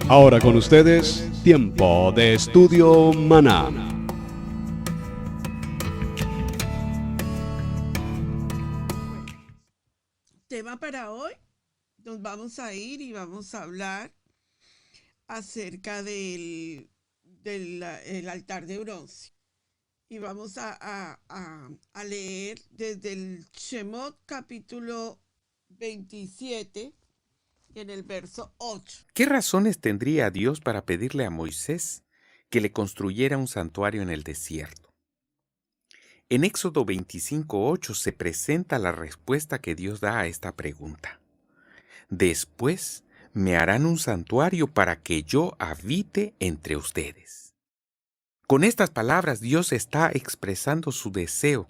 Ahora con ustedes, Tiempo de Estudio Maná. Tema para hoy, nos vamos a ir y vamos a hablar acerca el altar de bronce. Y vamos a leer desde el Shemot capítulo 27 en el verso 8. ¿Qué razones tendría Dios para pedirle a Moisés que le construyera un santuario en el desierto? En Éxodo 25:8 se presenta la respuesta que Dios da a esta pregunta. Después me harán un santuario para que yo habite entre ustedes. Con estas palabras Dios está expresando su deseo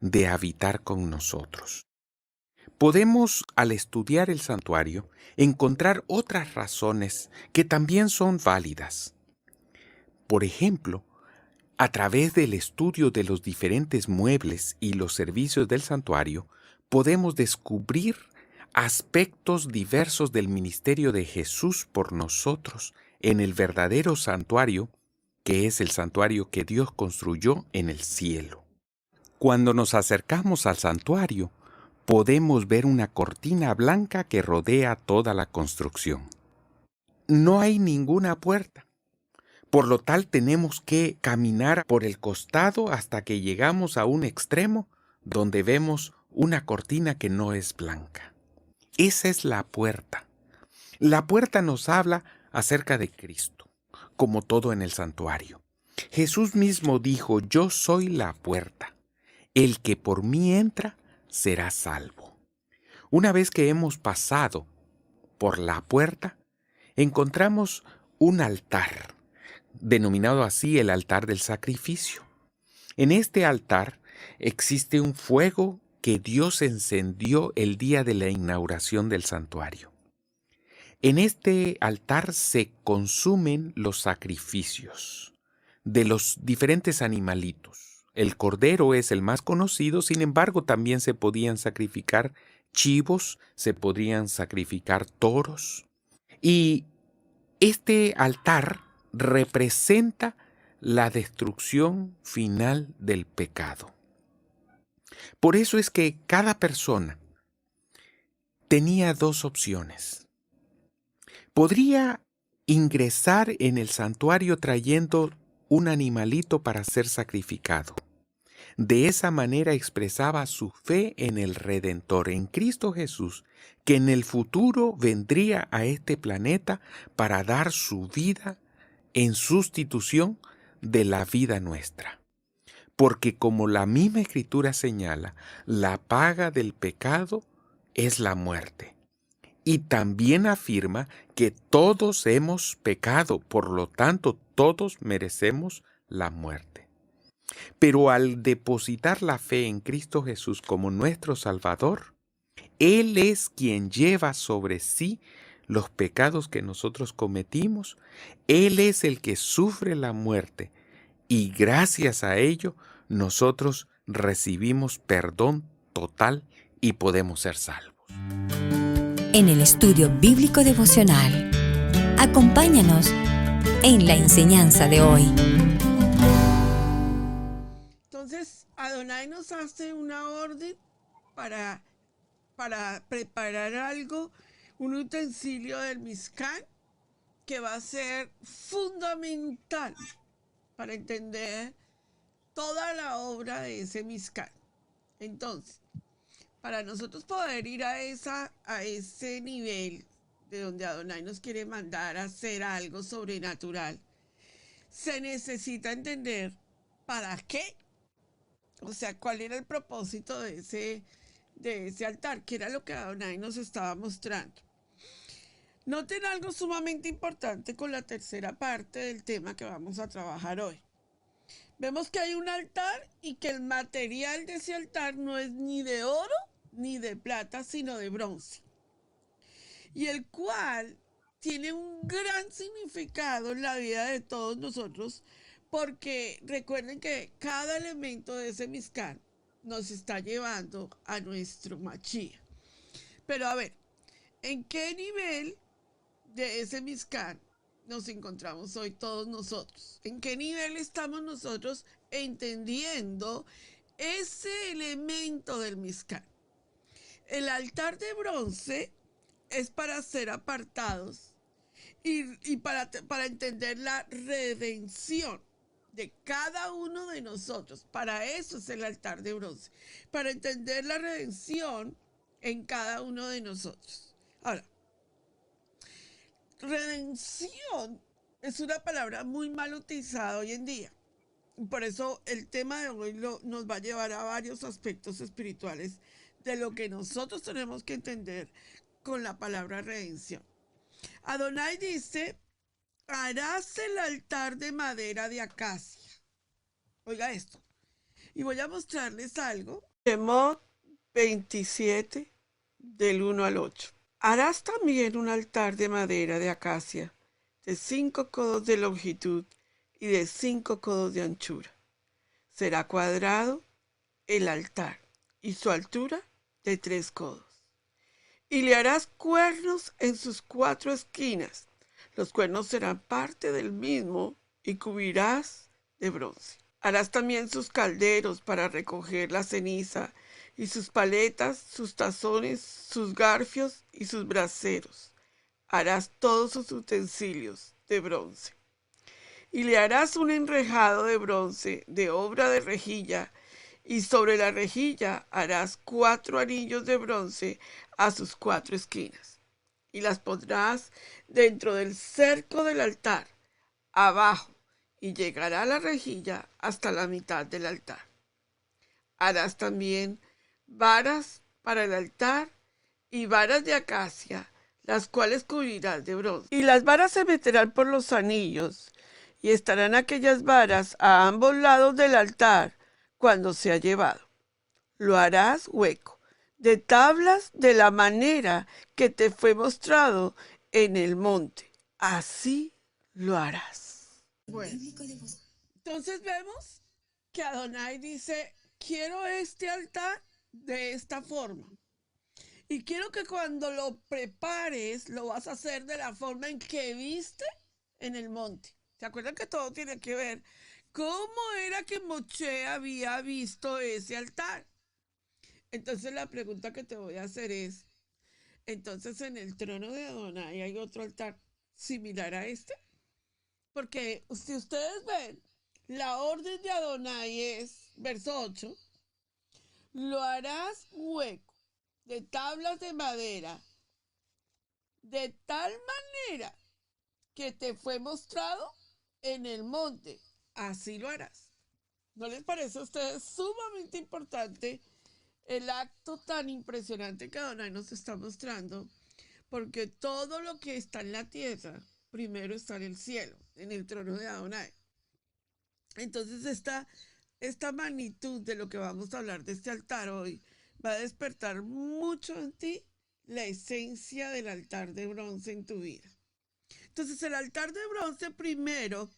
de habitar con nosotros. Podemos, al estudiar el santuario, encontrar otras razones que también son válidas. Por ejemplo, a través del estudio de los diferentes muebles y los servicios del santuario, podemos descubrir aspectos diversos del ministerio de Jesús por nosotros en el verdadero santuario, que es el santuario que Dios construyó en el cielo. Cuando nos acercamos al santuario, podemos ver una cortina blanca que rodea toda la construcción. No hay ninguna puerta. Por lo tal tenemos que caminar por el costado hasta que llegamos a un extremo donde vemos una cortina que no es blanca. Esa es la puerta. La puerta nos habla acerca de Cristo, como todo en el santuario. Jesús mismo dijo: yo soy la puerta. El que por mí entra será salvo. Una vez que hemos pasado por la puerta, encontramos un altar, denominado así el altar del sacrificio. En este altar existe un fuego que Dios encendió el día de la inauguración del santuario. En este altar se consumen los sacrificios de los diferentes animalitos. El cordero es el más conocido, sin embargo, también se podían sacrificar chivos, se podrían sacrificar toros. Y este altar representa la destrucción final del pecado. Por eso es que cada persona tenía dos opciones. Podría ingresar en el santuario trayendo un animalito para ser sacrificado. De esa manera expresaba su fe en el Redentor, en Cristo Jesús, que en el futuro vendría a este planeta para dar su vida en sustitución de la vida nuestra. Porque como la misma Escritura señala, la paga del pecado es la muerte. Y también afirma que todos hemos pecado, por lo tanto todos merecemos la muerte. Pero al depositar la fe en Cristo Jesús como nuestro Salvador, Él es quien lleva sobre sí los pecados que nosotros cometimos. Él es el que sufre la muerte y gracias a ello nosotros recibimos perdón total y podemos ser salvos. En el estudio bíblico devocional, acompáñanos en la enseñanza de hoy. Entonces, Adonai nos hace una orden para preparar algo, un utensilio del Mizcán que va a ser fundamental para entender toda la obra de ese Mizcán. Entonces, para nosotros poder ir a ese nivel de donde Adonai nos quiere mandar a hacer algo sobrenatural, se necesita entender para qué, o sea, cuál era el propósito de ese altar, que era lo que Adonai nos estaba mostrando. Noten algo sumamente importante con la tercera parte del tema que vamos a trabajar hoy. Vemos que hay un altar y que el material de ese altar no es ni de oro ni de plata, sino de bronce. Y el cual tiene un gran significado en la vida de todos nosotros, porque recuerden que cada elemento de ese Mizcán nos está llevando a nuestro Mashiach. Pero a ver, ¿en qué nivel de ese Mizcán nos encontramos hoy todos nosotros? ¿En qué nivel estamos nosotros entendiendo ese elemento del Mizcán? El altar de bronce es para ser apartados y para entender la redención de cada uno de nosotros. Para eso es el altar de bronce, para entender la redención en cada uno de nosotros. Ahora, redención es una palabra muy mal utilizada hoy en día. Por eso el tema de hoy nos va a llevar a varios aspectos espirituales de lo que nosotros tenemos que entender con la palabra redención. Adonai dice, harás el altar de madera de acacia. Oiga esto. Y voy a mostrarles algo. Shemot 27, del 1 al 8. Harás también un altar de madera de acacia, de 5 codos de longitud y de 5 codos de anchura. Será cuadrado el altar y su altura de 3 codos. Y le harás cuernos en sus 4 esquinas. Los cuernos serán parte del mismo y cubrirás de bronce. Harás también sus calderos para recoger la ceniza, y sus paletas, sus tazones, sus garfios y sus braseros. Harás todos sus utensilios de bronce. Y le harás un enrejado de bronce de obra de rejilla, y sobre la rejilla harás 4 anillos de bronce a sus 4 esquinas. Y las pondrás dentro del cerco del altar, abajo, y llegará la rejilla hasta la mitad del altar. Harás también varas para el altar y varas de acacia, las cuales cubrirás de bronce. Y las varas se meterán por los anillos, y estarán aquellas varas a ambos lados del altar cuando sea llevado. Lo harás hueco, de tablas de la manera que te fue mostrado en el monte. Así lo harás. Bueno, entonces vemos que Adonai dice, quiero este altar de esta forma. Y quiero que cuando lo prepares, lo vas a hacer de la forma en que viste en el monte. ¿Se acuerdan que todo tiene que ver? ¿Cómo era que Moshe había visto ese altar? Entonces la pregunta que te voy a hacer es, entonces en el trono de Adonai hay otro altar similar a este? Porque si ustedes ven, la orden de Adonai es, verso 8, lo harás hueco de tablas de madera, de tal manera que te fue mostrado en el monte. Así lo harás. ¿No les parece a ustedes sumamente importante el acto tan impresionante que Adonai nos está mostrando? Porque todo lo que está en la tierra, primero está en el cielo, en el trono de Adonai. Entonces esta magnitud de lo que vamos a hablar de este altar hoy va a despertar mucho en ti la esencia del altar de bronce en tu vida. Entonces el altar de bronce primero,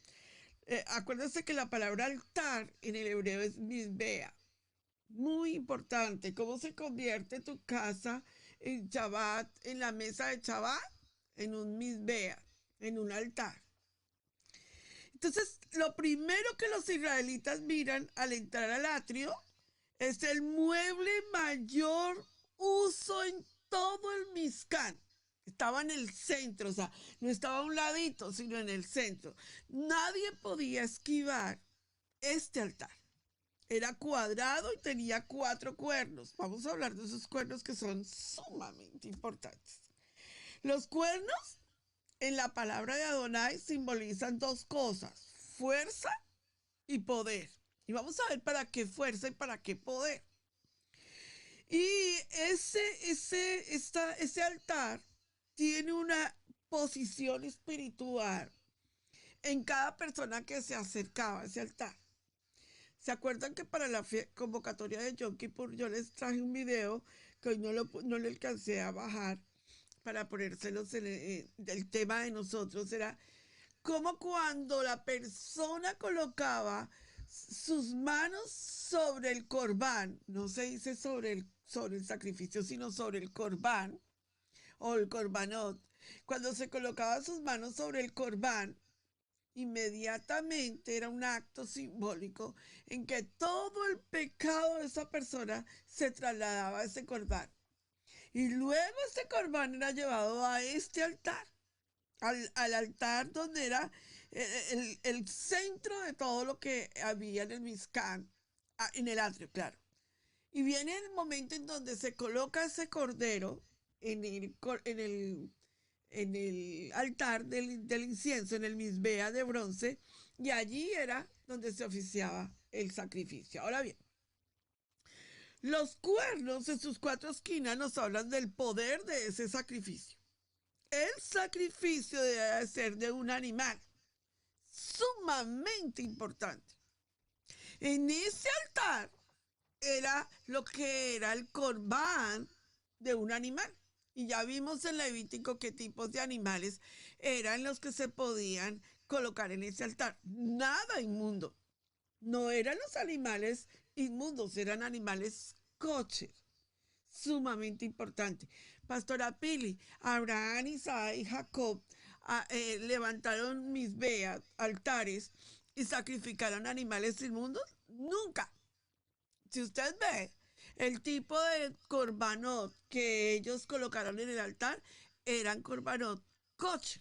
acuérdense que la palabra altar en el hebreo es misbea. Muy importante, cómo se convierte tu casa en Shabbat, en la mesa de Shabbat, en un misbea, en un altar. Entonces, lo primero que los israelitas miran al entrar al atrio es el mueble mayor uso en todo el Mizcán. Estaba en el centro, o sea, no estaba a un ladito, sino en el centro. Nadie podía esquivar este altar. Era cuadrado y tenía 4 cuernos. Vamos a hablar de esos cuernos que son sumamente importantes. Los cuernos en la palabra de Adonai simbolizan 2 cosas, fuerza y poder. Y vamos a ver para qué fuerza y para qué poder. Y ese altar tiene una posición espiritual en cada persona que se acercaba a ese altar. ¿Se acuerdan que para la convocatoria de Yom Kippur yo les traje un video que hoy no lo alcancé a bajar para ponérselos del tema de nosotros? Era como cuando la persona colocaba sus manos sobre el corbán, no se dice sobre el sacrificio, sino sobre el corbán o el corbanot. Cuando se colocaba sus manos sobre el corbán, inmediatamente era un acto simbólico en que todo el pecado de esa persona se trasladaba a ese corbán. Y luego este corbán era llevado a este altar, al altar donde era el centro de todo lo que había en el Mizcán, en el atrio, claro. Y viene el momento en donde se coloca ese cordero en el altar del incienso, en el misbea de bronce, y allí era donde se oficiaba el sacrificio. Ahora bien, los cuernos en sus cuatro esquinas nos hablan del poder de ese sacrificio. El sacrificio debe ser de un animal, sumamente importante. En ese altar era lo que era el corbán de un animal. Y ya vimos en Levítico qué tipos de animales eran los que se podían colocar en ese altar. Nada inmundo. No eran los animales inmundos, eran animales kosher. Sumamente importante. Pastora Pili, Abraham, Isaac y Jacob levantaron misbeas, altares y sacrificaron animales inmundos. Nunca. Si usted ve el tipo de corbanot que ellos colocaron en el altar, eran corbanot kosher.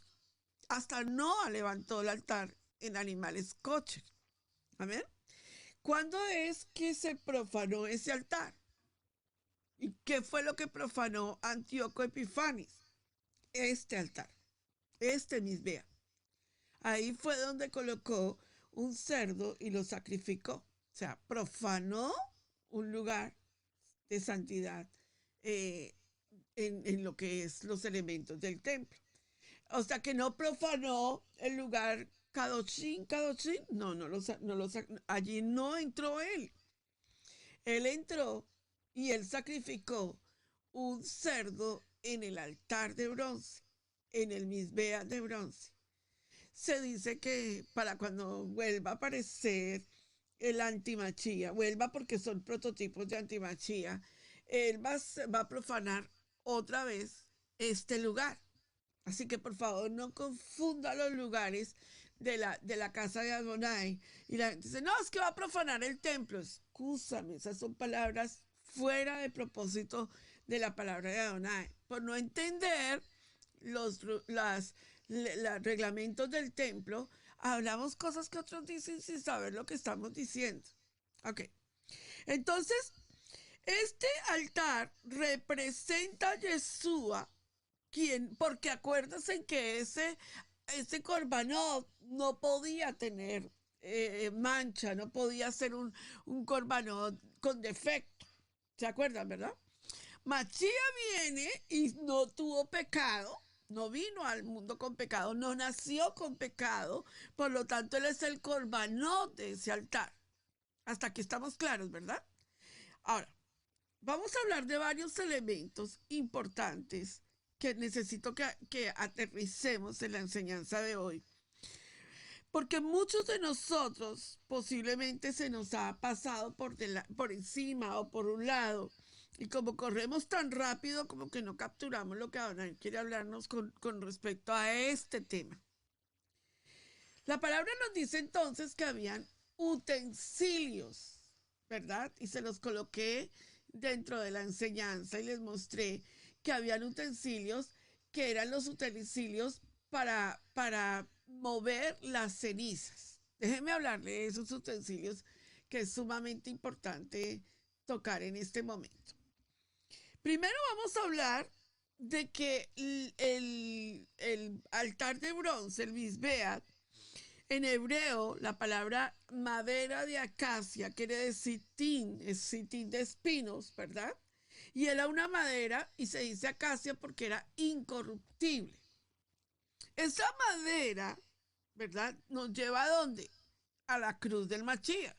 Hasta Noa levantó el altar en animales kosher. Amén. ¿Cuándo es que se profanó ese altar? ¿Y qué fue lo que profanó Antíoco Epifanes? Este altar, este misbea. Ahí fue donde colocó un cerdo y lo sacrificó. O sea, profanó un lugar de santidad en lo que es los elementos del templo. O sea, que no profanó el lugar Kadoshim, no, allí no entró él. Él entró y él sacrificó un cerdo en el altar de bronce, en el misbea de bronce. Se dice que para cuando vuelva a aparecer el antimachía, vuelva porque son prototipos de antimachía, él va a profanar otra vez este lugar. Así que por favor no confunda los lugares de la casa de Adonai. Y la gente dice, no, es que va a profanar el templo. Excúsame, esas son palabras fuera de propósito de la palabra de Adonai. Por no entender los reglamentos del templo, hablamos cosas que otros dicen sin saber lo que estamos diciendo. Ok. Entonces, este altar representa a Yeshua, porque acuérdense que ese corbanot no podía tener mancha, no podía ser un corbanot con defecto. ¿Se acuerdan, verdad? Machía viene y no tuvo pecado, no vino al mundo con pecado, no nació con pecado, por lo tanto él es el corbanot de ese altar. Hasta aquí estamos claros, ¿verdad? Ahora, vamos a hablar de varios elementos importantes que necesito que aterricemos en la enseñanza de hoy. Porque muchos de nosotros posiblemente se nos ha pasado por encima o por un lado. Y como corremos tan rápido, como que no capturamos lo que Adonai quiere hablarnos con respecto a este tema. La palabra nos dice entonces que habían utensilios, ¿verdad? Y se los coloqué dentro de la enseñanza y les mostré que habían utensilios que eran los utensilios para mover las cenizas. Déjenme hablarle de esos utensilios que es sumamente importante tocar en este momento. Primero vamos a hablar de que el altar de bronce, el misbea, en hebreo la palabra madera de acacia quiere decir sitín, es sitín de espinos, ¿verdad? Y era una madera y se dice acacia porque era incorruptible. Esa madera, ¿verdad? Nos lleva ¿a dónde? A la cruz del Mashiach,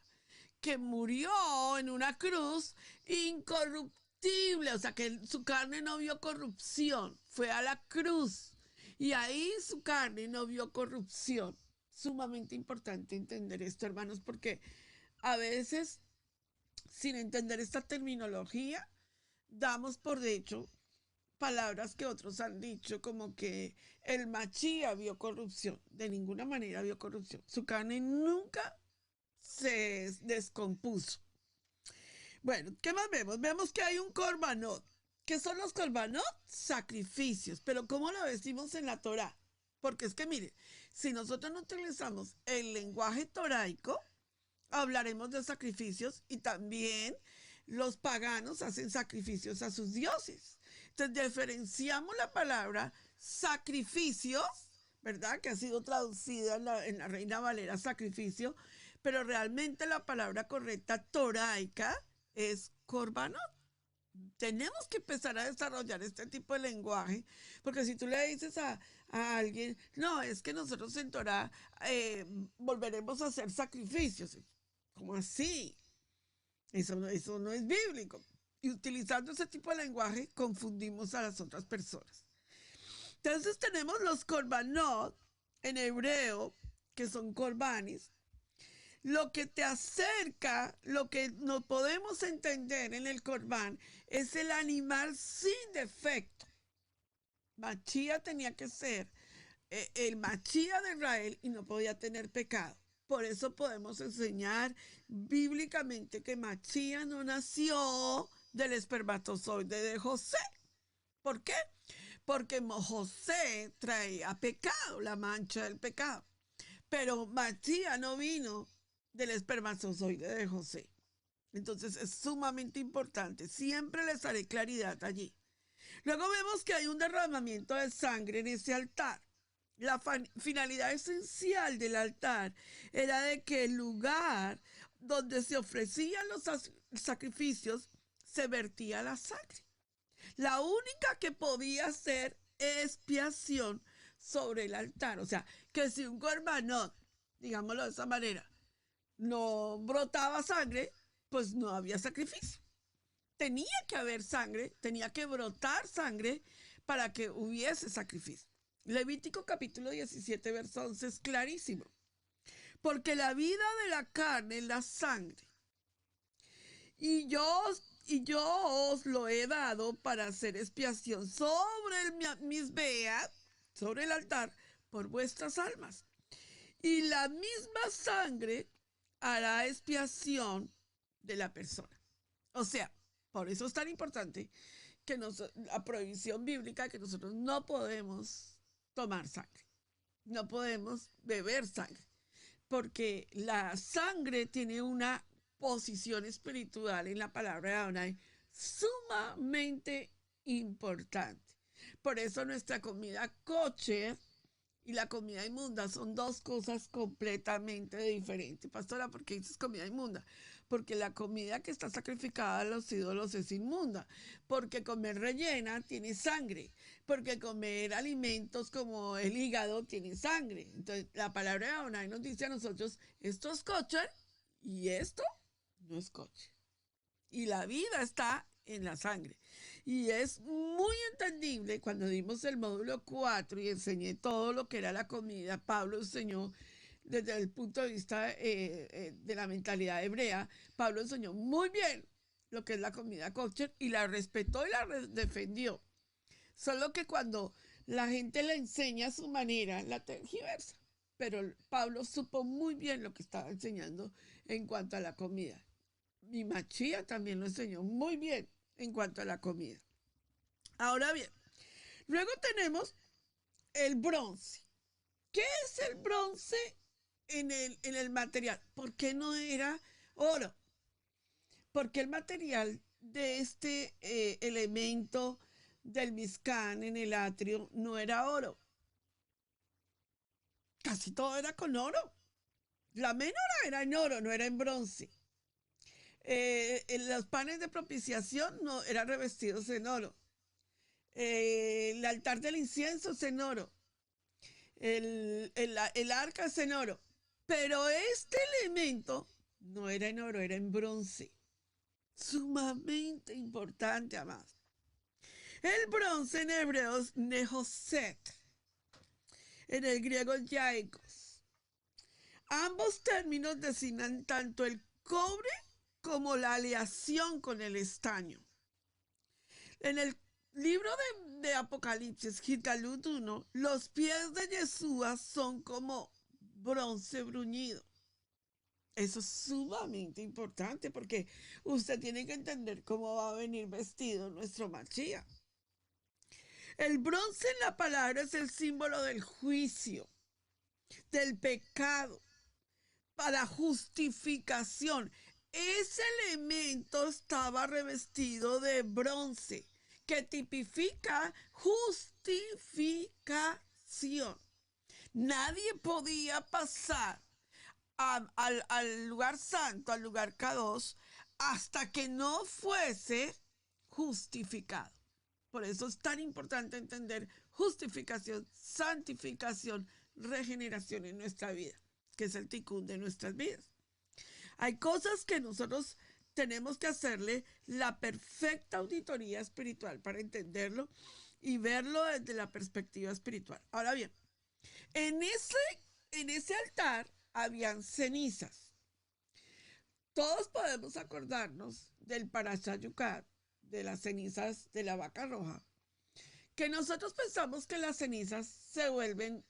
que murió en una cruz incorruptible, o sea que su carne no vio corrupción, fue a la cruz y ahí su carne no vio corrupción. Sumamente importante entender esto, hermanos, porque a veces, sin entender esta terminología, damos por hecho palabras que otros han dicho, como que el Machía vio corrupción. De ninguna manera vio corrupción. Su carne nunca se descompuso. Bueno, ¿qué más vemos? Vemos que hay un corbanot. ¿Qué son los corbanot? Sacrificios. Pero ¿cómo lo decimos en la Torá? Porque es que mire, si nosotros no utilizamos el lenguaje toraico, hablaremos de sacrificios y también los paganos hacen sacrificios a sus dioses. Entonces diferenciamos la palabra sacrificios, ¿verdad? Que ha sido traducida en la Reina Valera sacrificio, pero realmente la palabra correcta toraica es corbanot. Tenemos que empezar a desarrollar este tipo de lenguaje, porque si tú le dices a alguien, no, es que nosotros en Torah volveremos a hacer sacrificios. ¿Cómo así? Eso no es bíblico. Y utilizando ese tipo de lenguaje confundimos a las otras personas. Entonces tenemos los korbanot en hebreo, que son korbanis. Lo que te acerca, lo que no podemos entender en el corbán, es el animal sin defecto. Machía tenía que ser el Machía de Israel y no podía tener pecado. Por eso podemos enseñar bíblicamente que Machía no nació del espermatozoide de José. ¿Por qué? Porque José traía pecado, la mancha del pecado. Pero Machía no vino del espermatozoide de José. Entonces es sumamente importante. Siempre les haré claridad allí. Luego vemos que hay un derramamiento de sangre en ese altar. La finalidad esencial del altar era de que el lugar donde se ofrecían los sacrificios se vertía la sangre. La única que podía hacer expiación sobre el altar. O sea, que si un corbanot, digámoslo de esa manera, no brotaba sangre, pues no había sacrificio. Tenía que haber sangre, tenía que brotar sangre para que hubiese sacrificio. Levítico capítulo 17, verso 11 es clarísimo. Porque la vida de la carne es la sangre. Y yo os lo he dado para hacer expiación sobre el misbea, sobre el altar, por vuestras almas. Y la misma sangre hará expiación de la persona. O sea, por eso es tan importante que la prohibición bíblica que nosotros no podemos tomar sangre, no podemos beber sangre, porque la sangre tiene una posición espiritual en la palabra de Adonai sumamente importante. Por eso nuestra comida kosher y la comida inmunda son dos cosas completamente diferentes. Pastora, ¿por qué dices comida inmunda? Porque la comida que está sacrificada a los ídolos es inmunda. Porque comer rellena tiene sangre. Porque comer alimentos como el hígado tiene sangre. Entonces, la palabra de Adonai nos dice a nosotros, esto es kosher y esto no es kosher. Y la vida está en la sangre. Y es muy entendible cuando dimos el módulo 4 y enseñé todo lo que era la comida. Pablo enseñó desde el punto de vista de la mentalidad hebrea. Pablo enseñó muy bien lo que es la comida kosher y la respetó y la defendió. Solo que cuando la gente le enseña a su manera, la tergiversa. Pero Pablo supo muy bien lo que estaba enseñando en cuanto a la comida. Mi Machía también lo enseñó muy bien en cuanto a la comida. Ahora bien, luego tenemos el bronce. ¿Qué es el bronce en el material? ¿Por qué no era oro? Porque el material de este elemento del Mizcán en el atrio no era oro. Casi todo era con oro. La menora era en oro, no era en bronce. Los panes de propiciación no eran revestidos en oro. El altar del incienso es en oro. El arca es en oro. Pero este elemento no era en oro, era en bronce. Sumamente importante, amados. El bronce en hebreo es nehoset. En el griego yaikos. Ambos términos designan tanto el cobre como la aleación con el estaño. En el libro de Apocalipsis, Gitalud 1, los pies de Yeshua son como bronce bruñido. Eso es sumamente importante porque usted tiene que entender cómo va a venir vestido nuestro Mashiach. El bronce en la palabra es el símbolo del juicio, del pecado, para justificación. Ese elemento estaba revestido de bronce, que tipifica justificación. Nadie podía pasar al lugar santo, al lugar K2, hasta que no fuese justificado. Por eso es tan importante entender justificación, santificación, regeneración en nuestra vida, que es el tikkun de nuestras vidas. Hay cosas que nosotros tenemos que hacerle la perfecta auditoría espiritual para entenderlo y verlo desde la perspectiva espiritual. Ahora bien, en ese altar habían cenizas. Todos podemos acordarnos del Parashá Yucat, de las cenizas de la vaca roja, que nosotros pensamos que las cenizas se vuelven,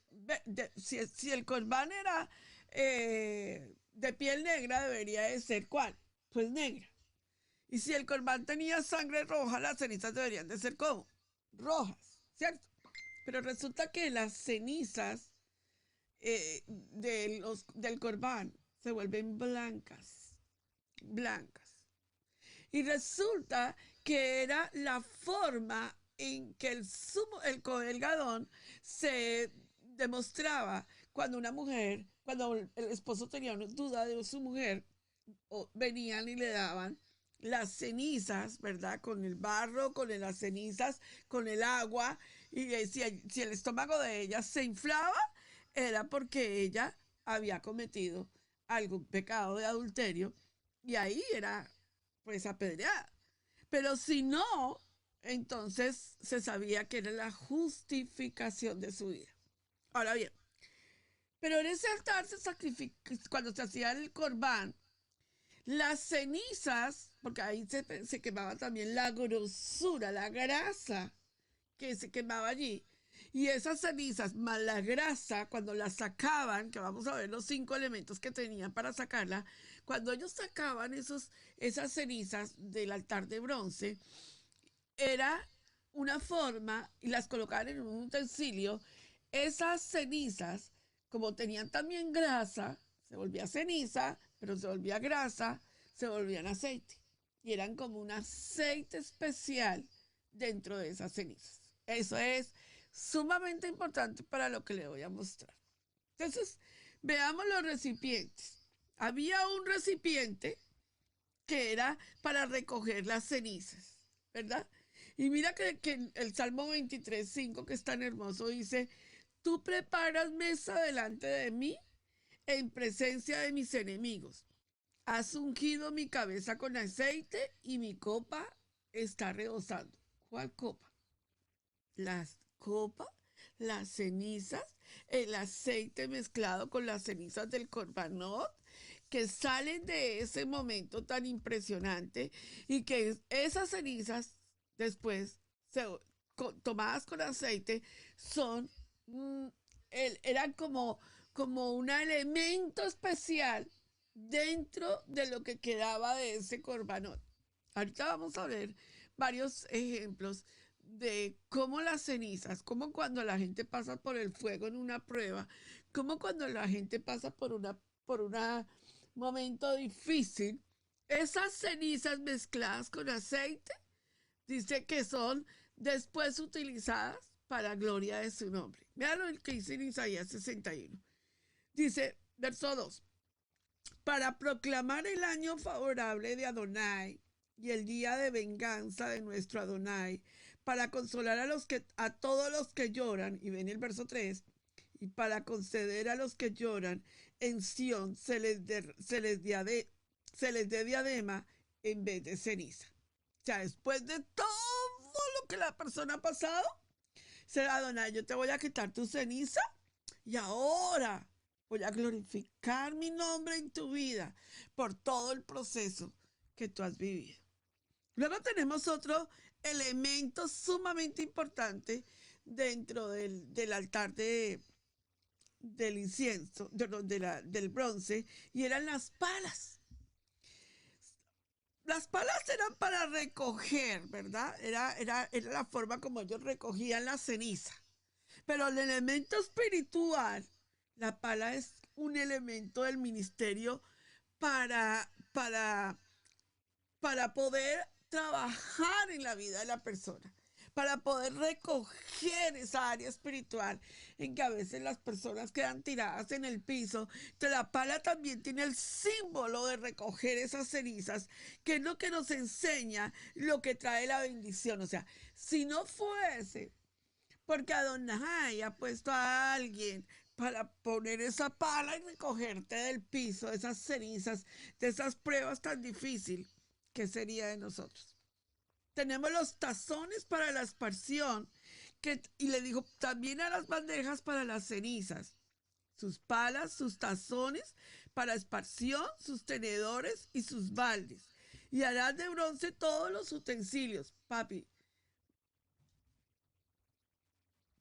si el corbán era de piel negra, debería de ser ¿cuál? Pues negra. Y si el corbán tenía sangre roja, las cenizas deberían de ser ¿cómo? Rojas, ¿cierto? Pero resulta que las cenizas del corbán se vuelven blancas. Y resulta que era la forma en que el Cohen Gadol se demostraba cuando cuando el esposo tenía una duda de su mujer, venían y le daban las cenizas, ¿verdad? Con el barro, con las cenizas, con el agua, y si el estómago de ella se inflaba, era porque ella había cometido algún pecado de adulterio, y ahí era pues apedreada. Pero si no, entonces se sabía que era la justificación de su vida. Ahora bien, pero en ese altar se sacrifica, cuando se hacía el corbán, las cenizas, porque ahí se quemaba también la grosura, la grasa que se quemaba allí. Y esas cenizas más la grasa, cuando la sacaban, que vamos a ver los 5 elementos que tenían para sacarla, cuando ellos sacaban esas cenizas del altar de bronce, era una forma, y las colocaban en un utensilio, esas cenizas, como tenían también grasa, se volvía ceniza, pero se volvía grasa, se volvían aceite. Y eran como un aceite especial dentro de esas cenizas. Eso es sumamente importante para lo que le voy a mostrar. Entonces, veamos los recipientes. Había un recipiente que era para recoger las cenizas, ¿verdad? Y mira que el Salmo 23:5, que es tan hermoso, dice: tú preparas mesa delante de mí en presencia de mis enemigos. Has ungido mi cabeza con aceite y mi copa está rebosando. ¿Cuál copa? Las copas, las cenizas, el aceite mezclado con las cenizas del corbanot, que salen de ese momento tan impresionante, y que esas cenizas después tomadas con aceite son eran como un elemento especial dentro de lo que quedaba de ese corbanot. Ahorita vamos a ver varios ejemplos de cómo las cenizas, cómo cuando la gente pasa por el fuego en una prueba, cómo cuando la gente pasa por un momento difícil, esas cenizas mezcladas con aceite, dice que son después utilizadas para gloria de su nombre. Vean lo que dice en Isaías 61. Dice, verso 2, para proclamar el año favorable de Adonai y el día de venganza de nuestro Adonai, para consolar a todos los que lloran, y ven el verso 3, y para conceder a los que lloran en Sión se les dé diadema en vez de ceniza. O sea, después de todo lo que la persona ha pasado, será: Adonai, yo te voy a quitar tu ceniza y ahora voy a glorificar mi nombre en tu vida por todo el proceso que tú has vivido. Luego tenemos otro elemento sumamente importante dentro del altar del incienso, del bronce, y eran las palas. Las palas eran para recoger, ¿verdad? Era la forma como ellos recogían la ceniza. Pero el elemento espiritual, la pala es un elemento del ministerio para, para, para poder trabajar en la vida de la persona, para poder recoger esa área espiritual en que a veces las personas quedan tiradas en el piso. Entonces la pala también tiene el símbolo de recoger esas cenizas, que es lo que nos enseña lo que trae la bendición. O sea, si no fuese porque Adonai ha puesto a alguien para poner esa pala y recogerte del piso, de esas cenizas, de esas pruebas tan difíciles, ¿qué sería de nosotros? Tenemos los tazones para la esparción, y le dijo también a las bandejas para las cenizas, sus palas, sus tazones para esparción, sus tenedores y sus baldes. Y harás de bronce todos los utensilios. Papi,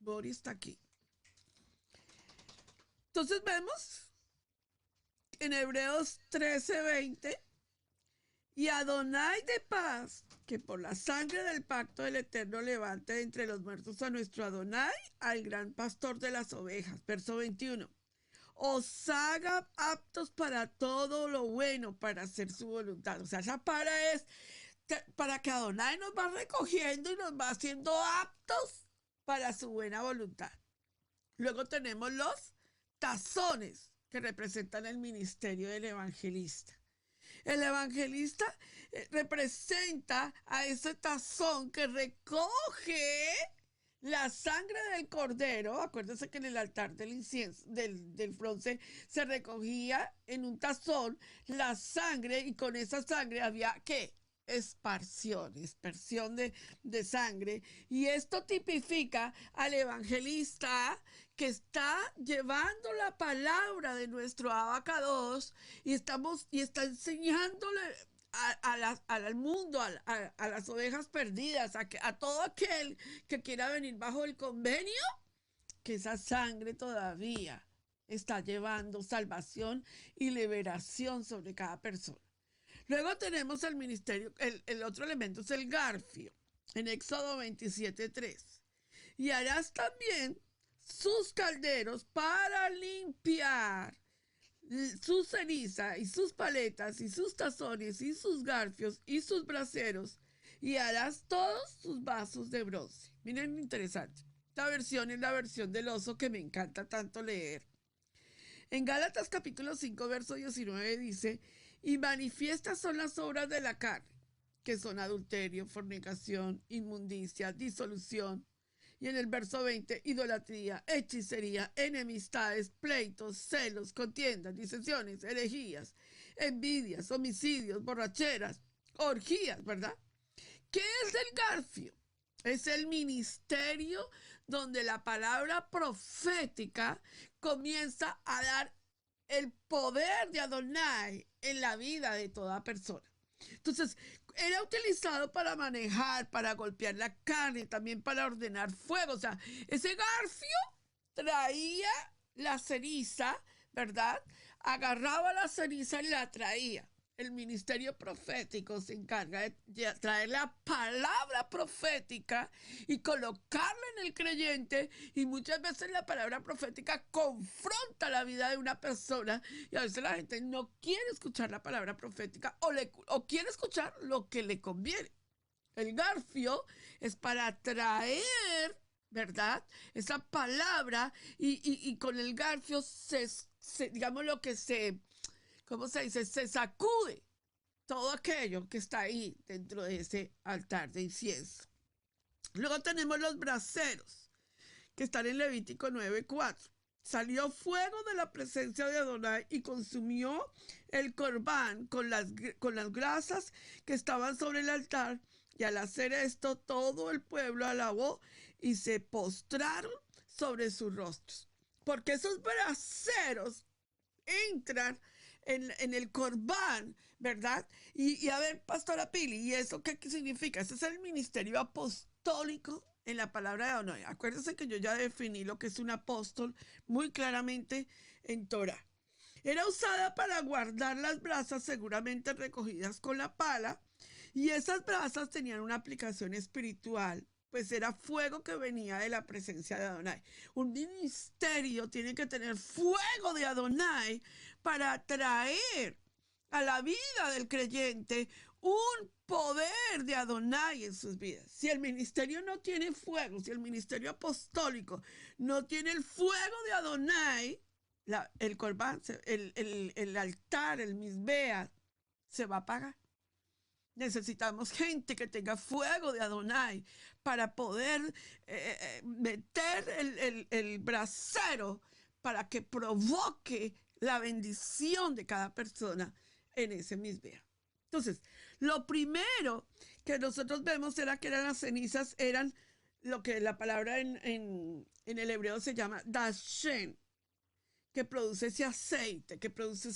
Boris está aquí. Entonces vemos en Hebreos 13:20, y Adonai de paz, que por la sangre del pacto del Eterno levante de entre los muertos a nuestro Adonai, al gran pastor de las ovejas. Verso 21. Os haga aptos para todo lo bueno, para hacer su voluntad. O sea, esa para es para que Adonai nos va recogiendo y nos va haciendo aptos para su buena voluntad. Luego tenemos los tazones, que representan el ministerio del evangelista. El evangelista representa a ese tazón que recoge la sangre del cordero. Acuérdense que en el altar del incienso, del bronce, se recogía en un tazón la sangre, y con esa sangre había, ¿qué? Dispersión de sangre. Y esto tipifica al evangelista que está llevando la palabra de nuestro Abacados y está enseñándole al mundo, a las ovejas perdidas, a todo aquel que quiera venir bajo el convenio, que esa sangre todavía está llevando salvación y liberación sobre cada persona. Luego tenemos el ministerio, el otro elemento es el garfio, en Éxodo 27:3. Y harás también sus calderos para limpiar su ceniza y sus paletas y sus tazones y sus garfios y sus braseros, y harás todos sus vasos de bronce. Miren, interesante. Esta versión es la versión del oso que me encanta tanto leer. En Gálatas capítulo 5, verso 19 dice: y manifiestas son las obras de la carne, que son adulterio, fornicación, inmundicia, disolución. Y en el verso 20, idolatría, hechicería, enemistades, pleitos, celos, contiendas, disensiones, herejías, envidias, homicidios, borracheras, orgías, ¿verdad? ¿Qué es el garfio? Es el ministerio donde la palabra profética comienza a dar el poder de Adonai en la vida de toda persona. Entonces, era utilizado para manejar, para golpear la carne, también para ordenar fuego. O sea, ese garfio traía la ceniza, ¿verdad? Agarraba la ceniza y la traía. El ministerio profético se encarga de traer la palabra profética y colocarla en el creyente, y muchas veces la palabra profética confronta la vida de una persona, y a veces la gente no quiere escuchar la palabra profética o quiere escuchar lo que le conviene. El garfio es para traer, ¿verdad?, esa palabra, y con el garfio digamos lo que ¿cómo se dice? Se sacude todo aquello que está ahí dentro de ese altar de incienso. Luego tenemos los braseros, que están en Levítico 9:4. Salió fuego de la presencia de Adonai y consumió el corbán con las grasas que estaban sobre el altar. Y al hacer esto, todo el pueblo alabó y se postraron sobre sus rostros. Porque esos braseros entran en el corbán, ¿verdad? Y a ver, Pastora Pili, ¿y eso qué significa? Ese es el ministerio apostólico en la palabra de Adonai. Acuérdense que yo ya definí lo que es un apóstol muy claramente en Torah. Era usada para guardar las brasas seguramente recogidas con la pala, y esas brasas tenían una aplicación espiritual, pues era fuego que venía de la presencia de Adonai. Un ministerio tiene que tener fuego de Adonai para atraer a la vida del creyente un poder de Adonai en sus vidas. Si el ministerio no tiene fuego, si el ministerio apostólico no tiene el fuego de Adonai, el corbán, el altar, el misbea, se va a apagar. Necesitamos gente que tenga fuego de Adonai para poder meter el brasero para que provoque la bendición de cada persona en ese misbea. Entonces, lo primero que nosotros vemos era que eran las cenizas, eran lo que la palabra en el hebreo se llama dashen, que produce ese aceite, que produce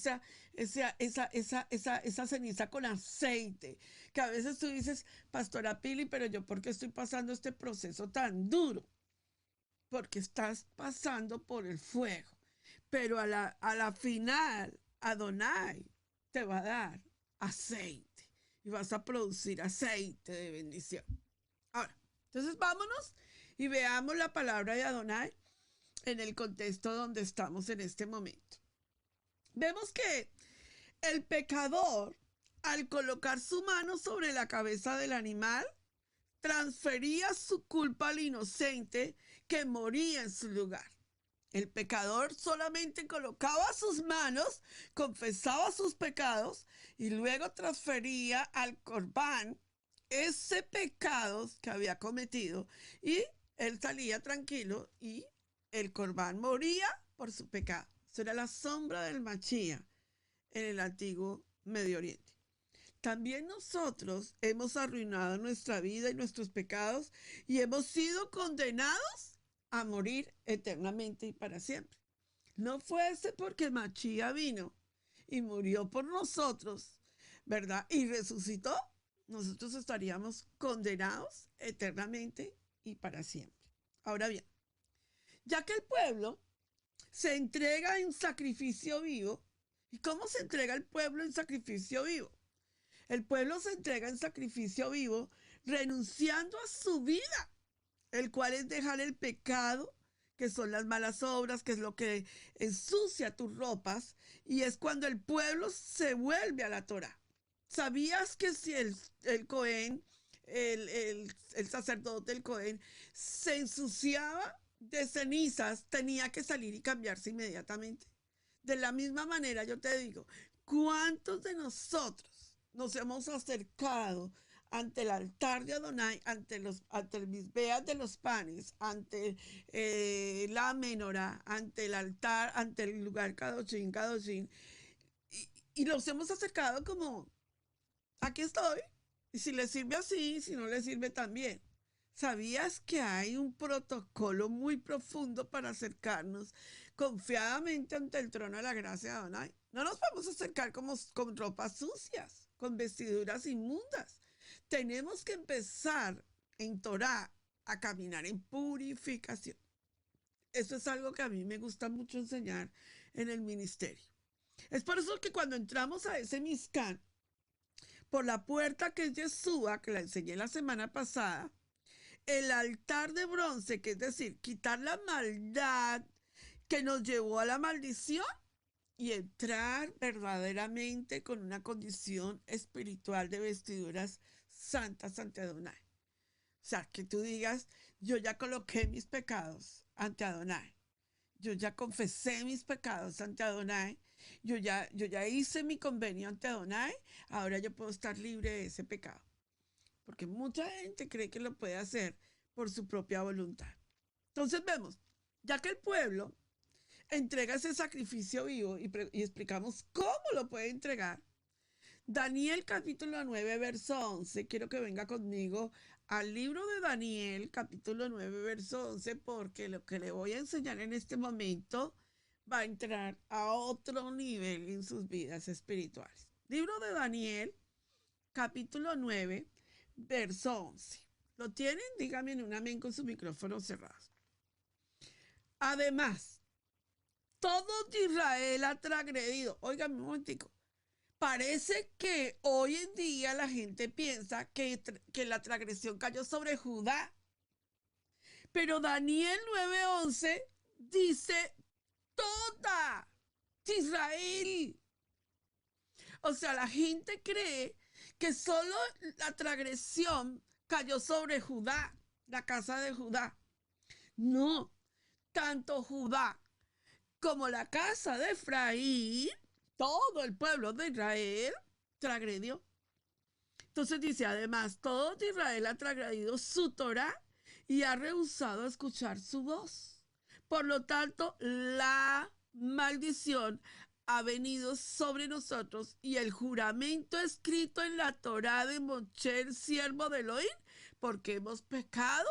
esa ceniza con aceite, que a veces tú dices, Pastora Pili, pero yo ¿por qué estoy pasando este proceso tan duro? Porque estás pasando por el fuego, pero a la final, Adonai te va a dar aceite y vas a producir aceite de bendición. Ahora, entonces vámonos y veamos la palabra de Adonai en el contexto donde estamos en este momento. Vemos que el pecador, al colocar su mano sobre la cabeza del animal, transfería su culpa al inocente que moría en su lugar. El pecador solamente colocaba sus manos, confesaba sus pecados y luego transfería al corbán ese pecado que había cometido, y él salía tranquilo y el corbán moría por su pecado. Eso era la sombra del Machía en el antiguo Medio Oriente. También nosotros hemos arruinado nuestra vida y nuestros pecados y hemos sido condenados a morir eternamente y para siempre. No fuese porque Machía vino y murió por nosotros, ¿verdad? Y resucitó, nosotros estaríamos condenados eternamente y para siempre. Ahora bien, ya que el pueblo se entrega en sacrificio vivo, ¿y cómo se entrega el pueblo en sacrificio vivo? El pueblo se entrega en sacrificio vivo renunciando a su vida, el cual es dejar el pecado, que son las malas obras, que es lo que ensucia tus ropas, y es cuando el pueblo se vuelve a la Torá. ¿Sabías que si el Cohen, el sacerdote, el Cohen, se ensuciaba de cenizas, tenía que salir y cambiarse inmediatamente? De la misma manera, yo te digo, ¿cuántos de nosotros nos hemos acercado ante el altar de Adonai, ante el misbeas de los panes, ante la menorá, ante el altar, ante el lugar Kadoshim, y los hemos acercado como, aquí estoy, y si le sirve así, si no le sirve también? ¿Sabías que hay un protocolo muy profundo para acercarnos confiadamente ante el trono de la gracia de Adonai? No nos vamos a acercar con ropas sucias, con vestiduras inmundas. Tenemos que empezar en Torah a caminar en purificación. Eso es algo que a mí me gusta mucho enseñar en el ministerio. Es por eso que cuando entramos a ese Mishkan, por la puerta que es Yeshua, que la enseñé la semana pasada, el altar de bronce, que es decir, quitar la maldad que nos llevó a la maldición y entrar verdaderamente con una condición espiritual de vestiduras santas ante Adonai. O sea, que tú digas, yo ya coloqué mis pecados ante Adonai. Yo ya confesé mis pecados ante Adonai. Yo ya hice mi convenio ante Adonai. Ahora yo puedo estar libre de ese pecado. Porque mucha gente cree que lo puede hacer por su propia voluntad. Entonces vemos, ya que el pueblo entrega ese sacrificio vivo y explicamos cómo lo puede entregar, Daniel capítulo 9, verso 11, quiero que venga conmigo al libro de Daniel capítulo 9, verso 11, porque lo que le voy a enseñar en este momento va a entrar a otro nivel en sus vidas espirituales. Libro de Daniel, capítulo 9, verso 11. ¿Lo tienen? Díganme en un amén con su micrófono cerrado. Además, todo Israel ha transgredido. Óigame un momentico. Parece que hoy en día la gente piensa que la transgresión cayó sobre Judá. Pero Daniel 9:11 dice toda Israel. O sea, la gente cree que solo la transgresión cayó sobre Judá, la casa de Judá. No, tanto Judá como la casa de Efraín, todo el pueblo de Israel transgredió. Entonces dice, además, todo Israel ha transgredido su Torá y ha rehusado escuchar su voz. Por lo tanto, la maldición ha venido sobre nosotros y el juramento escrito en la Torá de Moshe, siervo de Elohim, porque hemos pecado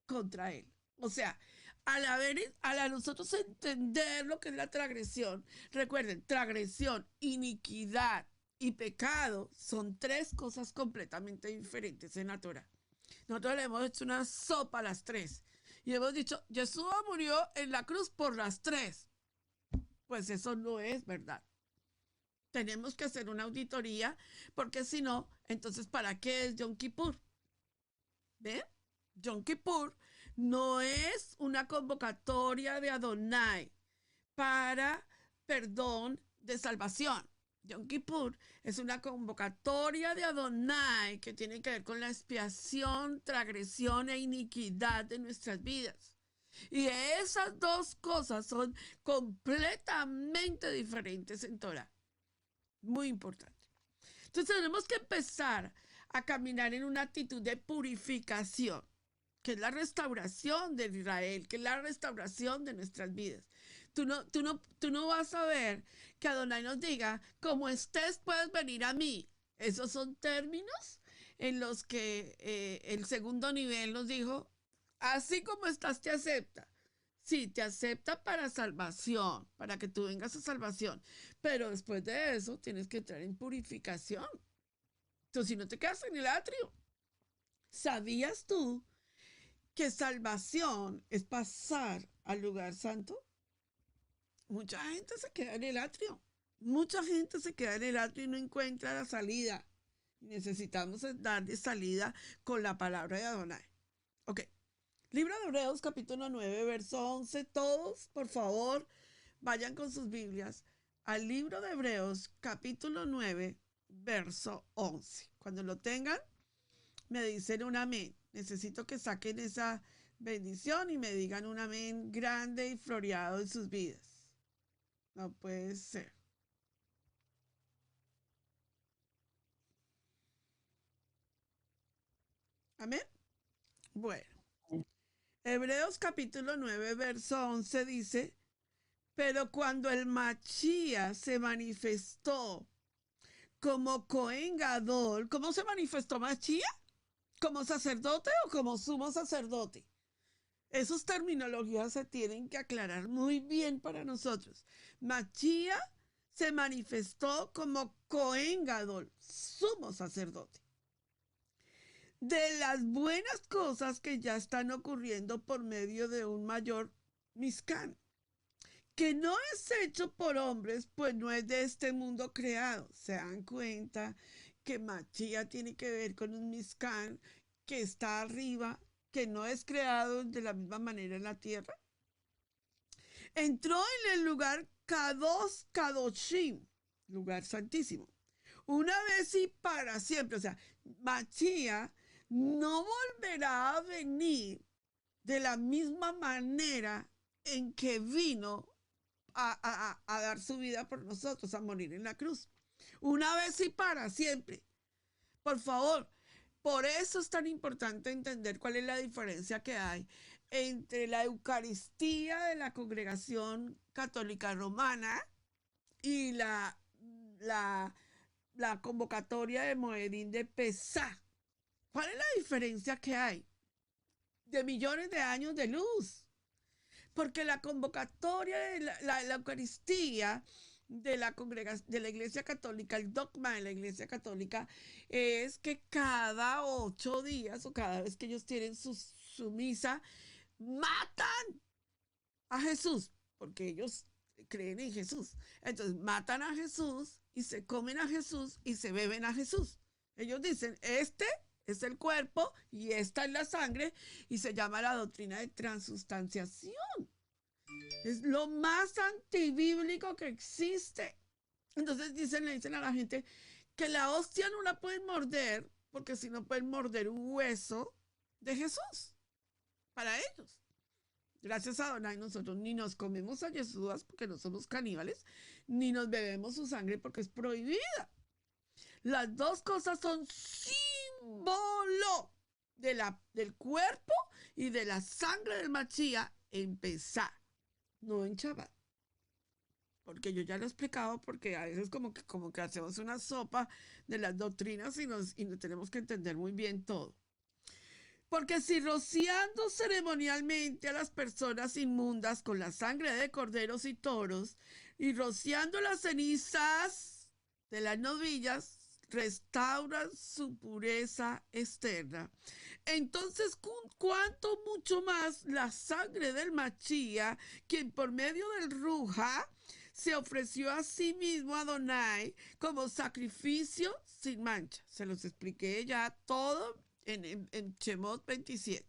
contra él. O sea, al nosotros entender lo que es la transgresión, recuerden, transgresión, iniquidad y pecado son tres cosas completamente diferentes en la Torá. Nosotros le hemos hecho una sopa a las tres y hemos dicho, Yeshua murió en la cruz por las tres. Pues eso no es verdad. Tenemos que hacer una auditoría porque si no, entonces ¿para qué es Yom Kippur? ¿Ven? Yom Kippur no es una convocatoria de Adonai para perdón de salvación. Yom Kippur es una convocatoria de Adonai que tiene que ver con la expiación, transgresión e iniquidad de nuestras vidas. Y esas dos cosas son completamente diferentes en Torah. Muy importante. Entonces tenemos que empezar a caminar en una actitud de purificación, que es la restauración de Israel, que es la restauración de nuestras vidas. Tú no vas a ver que Adonai nos diga, como estés puedes venir a mí. Esos son términos en los que el segundo nivel nos dijo, así como estás te acepta. Sí, te acepta para salvación, para que tú vengas a salvación. Pero después de eso tienes que entrar en purificación. Entonces, si no te quedas en el atrio. ¿Sabías tú que salvación es pasar al lugar santo? Mucha gente se queda en el atrio. Mucha gente se queda en el atrio y no encuentra la salida. Necesitamos darle salida con la palabra de Adonai. Ok. Libro de Hebreos, capítulo 9, verso 11. Todos, por favor, vayan con sus Biblias al libro de Hebreos, capítulo 9, verso 11. Cuando lo tengan, me dicen un amén. Necesito que saquen esa bendición y me digan un amén grande y floreado en sus vidas. No puede ser. Amén. Bueno. Hebreos capítulo 9, verso 11 dice, pero cuando el Machías se manifestó como Cohen Gadol, ¿cómo se manifestó Machías? ¿Como sacerdote o como sumo sacerdote? Esas terminologías se tienen que aclarar muy bien para nosotros. Machías se manifestó como Cohen Gadol, sumo sacerdote. De las buenas cosas que ya están ocurriendo por medio de un mayor Mishkan, que no es hecho por hombres, pues no es de este mundo creado. Se dan cuenta que Machía tiene que ver con un Mishkan que está arriba, que no es creado de la misma manera en la tierra. Entró en el lugar Kadosh Kadoshim, lugar santísimo, una vez y para siempre. O sea, Machía no volverá a venir de la misma manera en que vino a dar su vida por nosotros, a morir en la cruz. Una vez y para siempre. Por favor, por eso es tan importante entender cuál es la diferencia que hay entre la Eucaristía de la Congregación Católica Romana y la convocatoria de Moedín de Pesá. ¿Cuál es la diferencia que hay? De millones de años de luz. Porque la convocatoria de la Eucaristía de la congregación de la Iglesia Católica, el dogma de la Iglesia Católica es que cada 8 días o cada vez que ellos tienen su misa, matan a Jesús, porque ellos creen en Jesús. Entonces matan a Jesús y se comen a Jesús y se beben a Jesús. Ellos dicen, este es el cuerpo y esta es la sangre, y se llama la doctrina de transustanciación. Es lo más antibíblico que existe. Entonces le dicen a la gente que la hostia no la pueden morder, porque si no pueden morder un hueso de Jesús. Para ellos. Gracias a Adonai, nosotros ni nos comemos a Jesús porque no somos caníbales, ni nos bebemos su sangre porque es prohibida. Las dos cosas son símbolo del cuerpo y de la sangre del Machía en Pesá, no en Shabbat. Porque yo ya lo he explicado, porque a veces como que hacemos una sopa de las doctrinas y nos tenemos que entender muy bien todo. Porque si rociando ceremonialmente a las personas inmundas con la sangre de corderos y toros, y rociando las cenizas de las novillas, restauran su pureza externa, entonces cuánto mucho más la sangre del Machía, quien por medio del Ruja se ofreció a sí mismo a Adonai como sacrificio sin mancha. Se los expliqué ya todo en Shemot 27.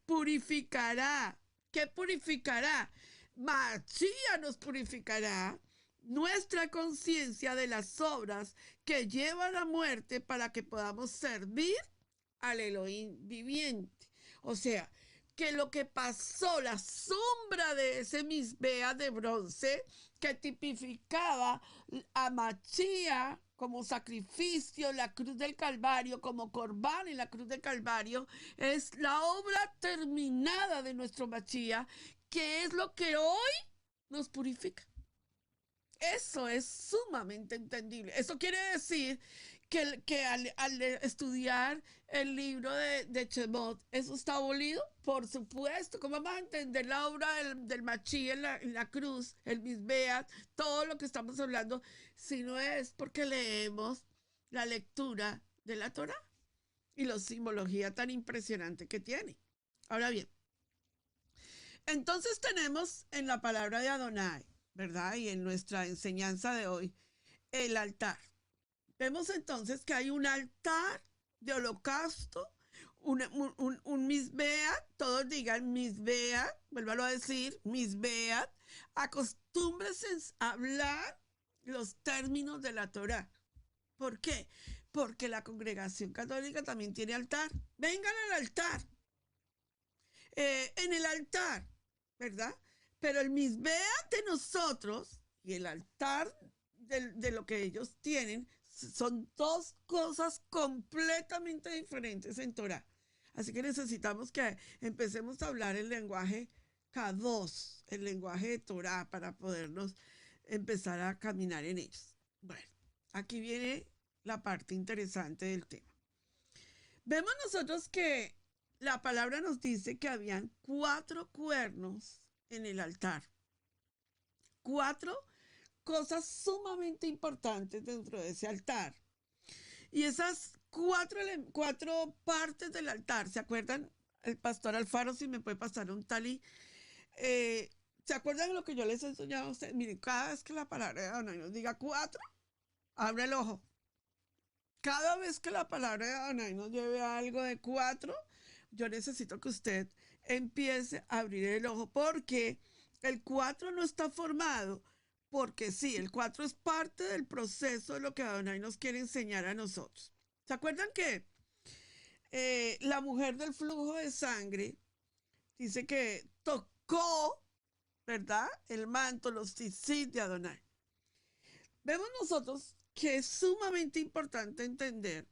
Purificará. ¿Qué purificará? Machía nos purificará nuestra conciencia de las obras que llevan a muerte para que podamos servir al Elohim viviente. O sea, que lo que pasó, la sombra de ese misbea de bronce que tipificaba a Machía como sacrificio, la cruz del Calvario, como Corbán en la cruz del Calvario, es la obra terminada de nuestro Machía, que es lo que hoy nos purifica. Eso es sumamente entendible. Eso quiere decir que al estudiar el libro de Shemot, ¿eso está abolido? Por supuesto. ¿Cómo vamos a entender la obra del Machí en la cruz, el Misbeat, todo lo que estamos hablando, si no es porque leemos la lectura de la Torá y la simbología tan impresionante que tiene? Ahora bien, entonces tenemos en la palabra de Adonai, ¿verdad? Y en nuestra enseñanza de hoy, el altar. Vemos entonces que hay un altar de holocausto, un misbeat, todos digan misbeat, vuélvalo a decir, misbeat. Acostúmbrense a hablar los términos de la Torá. ¿Por qué? Porque la congregación católica también tiene altar. Vengan al altar. En el altar, ¿verdad? Pero el misbeat de nosotros y el altar de lo que ellos tienen son dos cosas completamente diferentes en Torah. Así que necesitamos que empecemos a hablar el lenguaje K2, el lenguaje de Torah, para podernos empezar a caminar en ellos. Bueno, aquí viene la parte interesante del tema. Vemos nosotros que la palabra nos dice que habían 4 cuernos en el altar. 4 cosas sumamente importantes dentro de ese altar. Y esas 4 partes del altar, ¿se acuerdan? El pastor Alfaro, si me puede pasar un talí. ¿Se acuerdan de lo que yo les he enseñado a ustedes? Miren, cada vez que la palabra de Adonai nos diga 4, abre el ojo. Cada vez que la palabra de Adonai nos lleve a algo de 4, yo necesito que usted empiece a abrir el ojo, porque el 4 no está formado porque sí, el 4 es parte del proceso de lo que Adonai nos quiere enseñar a nosotros. ¿Se acuerdan que la mujer del flujo de sangre dice que tocó, ¿verdad?, el manto, los tzitzit de Adonai? Vemos nosotros que es sumamente importante entender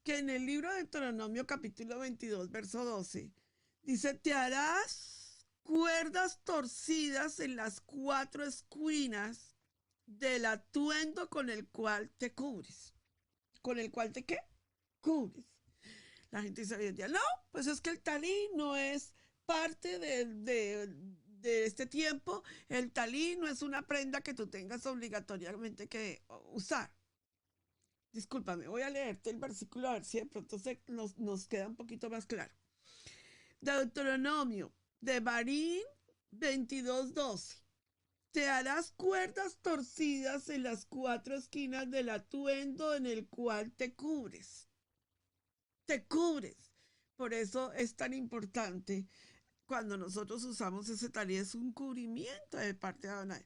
que en el libro de Deuteronomio capítulo 22, verso 12, dice, te harás cuerdas torcidas en las 4 esquinas del atuendo con el cual te cubres. ¿Con el cual te qué? Cubres. La gente dice hoy en día, no, pues es que el talí no es parte de de este tiempo, el talí no es una prenda que tú tengas obligatoriamente que usar. Discúlpame, voy a leerte el versículo a ver si de pronto nos queda un poquito más claro. Deuteronomio de Barín 22:12. Te harás cuerdas torcidas en las 4 esquinas del atuendo en el cual te cubres. Te cubres. Por eso es tan importante cuando nosotros usamos ese talí, es un cubrimiento de parte de Adonai.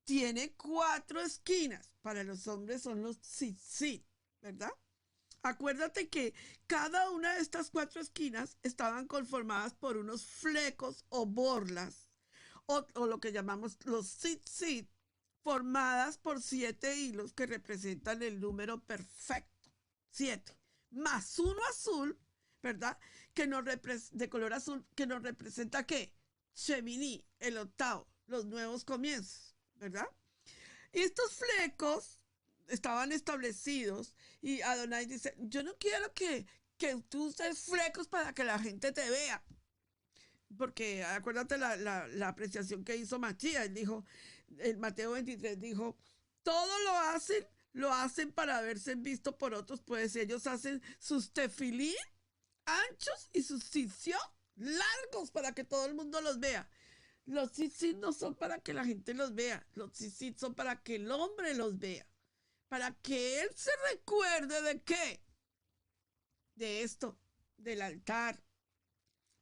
Tiene 4 esquinas. Para los hombres son los tzitzit, ¿verdad? Acuérdate que cada una de estas 4 esquinas estaban conformadas por unos flecos o borlas, o lo que llamamos los tzitzit, formadas por 7 hilos que representan el número perfecto. 7. Más uno azul, ¿verdad? De color azul, que nos representa ¿qué? Shemini, el octavo, los nuevos comienzos, ¿verdad? Y estos flecos estaban establecidos y Adonai dice, yo no quiero que tú uses flecos para que la gente te vea. Porque acuérdate la apreciación que hizo Matías, él dijo, en Mateo 23 dijo, todo lo hacen para verse visto por otros, pues ellos hacen sus tefilín anchos y sus tzitzit largos para que todo el mundo los vea. Los tzitzit no son para que la gente los vea, los tzitzit son para que el hombre los vea, para que él se recuerde de qué, de esto, del altar,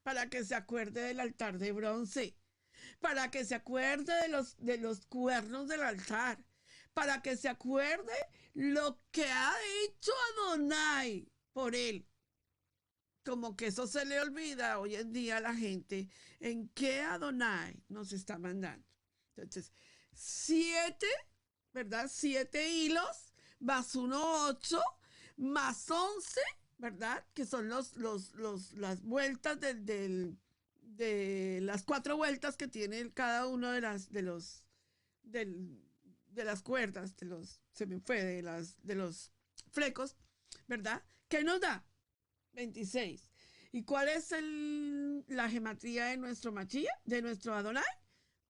para que se acuerde del altar de bronce, para que se acuerde de los cuernos del altar, para que se acuerde lo que ha hecho Adonai por él. Como que eso se le olvida hoy en día a la gente en qué Adonai nos está mandando. Entonces, 7, ¿verdad? 7 hilos, más 1, 8, más 11, ¿verdad? Que son las vueltas de las 4 vueltas que tiene cada uno de las cuerdas, de los flecos, ¿verdad? ¿Qué nos da? 26. ¿Y cuál es la gematría de nuestro Mashiach, de nuestro Adonai?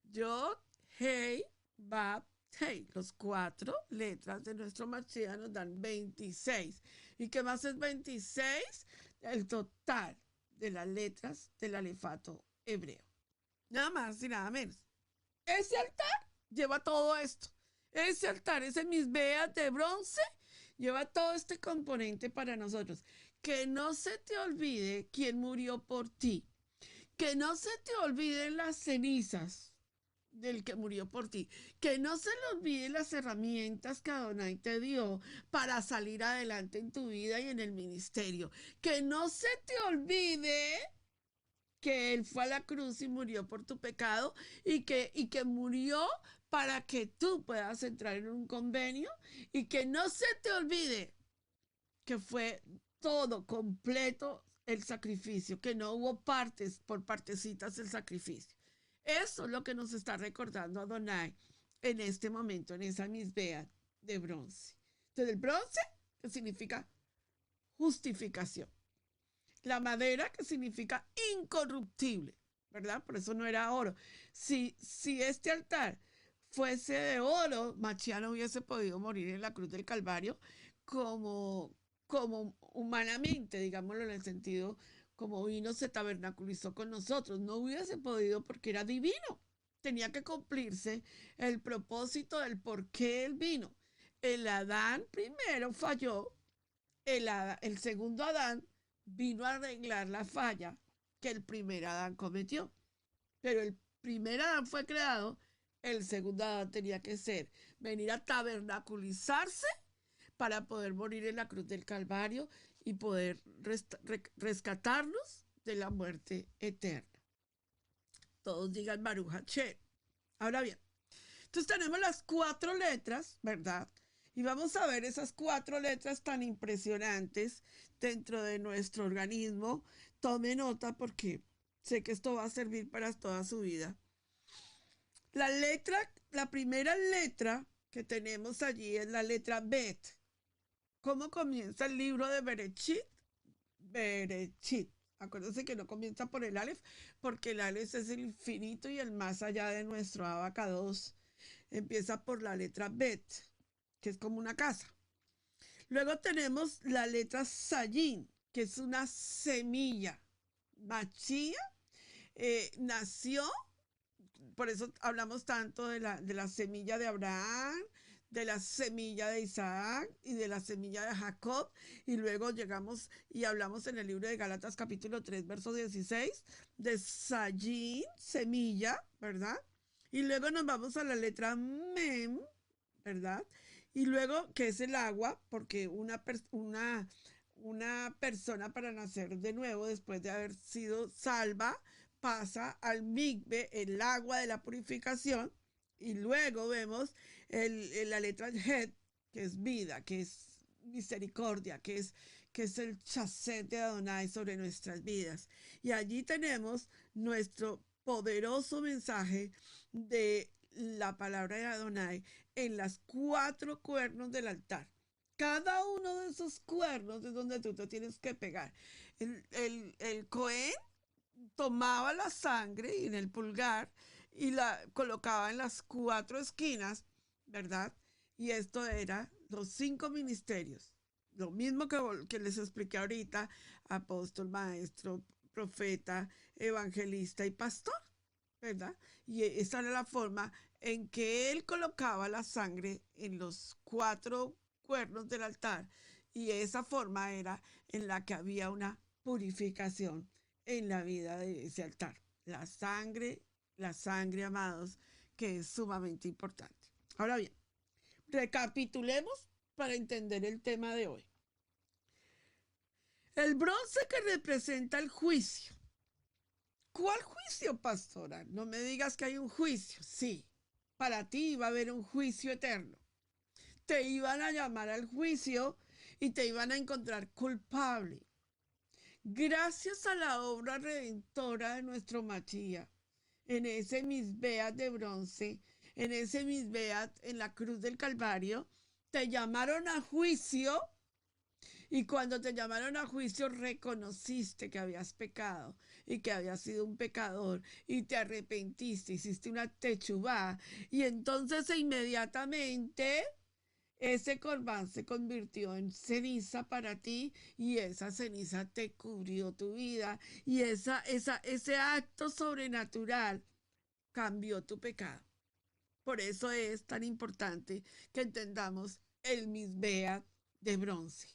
Yod, Hei, Bab, Hei. Los 4 letras de nuestro Mashiach nos dan 26. ¿Y qué más es 26? El total de las letras del alefato hebreo. Nada más y nada menos. Ese altar lleva todo esto. Ese altar, ese misbeach de bronce, lleva todo este componente para nosotros. Que no se te olvide quién murió por ti. Que no se te olviden las cenizas del que murió por ti. Que no se le olviden las herramientas que Adonai te dio para salir adelante en tu vida y en el ministerio. Que no se te olvide que Él fue a la cruz y murió por tu pecado y que murió para que tú puedas entrar en un convenio, y que no se te olvide que fue todo completo el sacrificio, que no hubo partes por partecitas el sacrificio. Eso es lo que nos está recordando Adonai en este momento, en esa misbeach de bronce. Entonces, el bronce, que significa justificación. La madera, que significa incorruptible, ¿verdad? Por eso no era oro. Si este altar fuese de oro, Mashiach no hubiese podido morir en la cruz del Calvario como humanamente, digámoslo en el sentido como vino, se tabernaculizó con nosotros. No hubiese podido porque era divino. Tenía que cumplirse el propósito del por qué él vino. El Adán primero falló, el segundo Adán vino a arreglar la falla que el primer Adán cometió. Pero el primer Adán fue creado, el segundo Adán tenía que venir a tabernaculizarse para poder morir en la cruz del Calvario y poder rescatarnos de la muerte eterna. Todos digan Baruch Hashem. Ahora bien, entonces tenemos las 4 letras, ¿verdad? Y vamos a ver esas 4 letras tan impresionantes dentro de nuestro organismo. Tome nota porque sé que esto va a servir para toda su vida. La primera letra que tenemos allí es la letra Bet. ¿Cómo comienza el libro de Bereshit? Bereshit. Acuérdense que no comienza por el Aleph, porque el Aleph es el infinito y el más allá de nuestro abacados. Empieza por la letra Bet, que es como una casa. Luego tenemos la letra Sayin, que es una semilla. Machía nació, por eso hablamos tanto de la semilla de Abraham, de la semilla de Isaac y de la semilla de Jacob, y luego llegamos y hablamos en el libro de Gálatas capítulo 3, verso 16, de Sayin, semilla, ¿verdad? Y luego nos vamos a la letra Mem, ¿verdad? Y luego, que es el agua, porque una persona para nacer de nuevo, después de haber sido salva, pasa al migbe, el agua de la purificación, y luego vemos la letra Het, que es vida, que es misericordia, que es el chasset de Adonai sobre nuestras vidas. Y allí tenemos nuestro poderoso mensaje de la palabra de Adonai en las 4 cuernos del altar. Cada uno de esos cuernos es donde tú te tienes que pegar. El Cohen tomaba la sangre en el pulgar y la colocaba en las 4 esquinas, ¿verdad? Y esto era los 5 ministerios. Lo mismo que les expliqué ahorita, apóstol, maestro, profeta, evangelista y pastor, ¿verdad? Y esa era la forma en que él colocaba la sangre en los 4 cuernos del altar. Y esa forma era en la que había una purificación en la vida de ese altar. La sangre, amados, que es sumamente importante. Ahora bien, recapitulemos para entender el tema de hoy. El bronce que representa el juicio. ¿Cuál juicio, pastora? No me digas que hay un juicio. Sí, para ti va a haber un juicio eterno. Te iban a llamar al juicio y te iban a encontrar culpable. Gracias a la obra redentora de nuestro Machía, en ese misbeat de bronce, en ese misbeat en la cruz del Calvario, te llamaron a juicio, y cuando te llamaron a juicio reconociste que habías pecado y que habías sido un pecador y te arrepentiste, hiciste una techubá, y entonces inmediatamente ese corbán se convirtió en ceniza para ti, y esa ceniza te cubrió tu vida, y ese acto sobrenatural cambió tu pecado. Por eso es tan importante que entendamos el misbeat de bronce,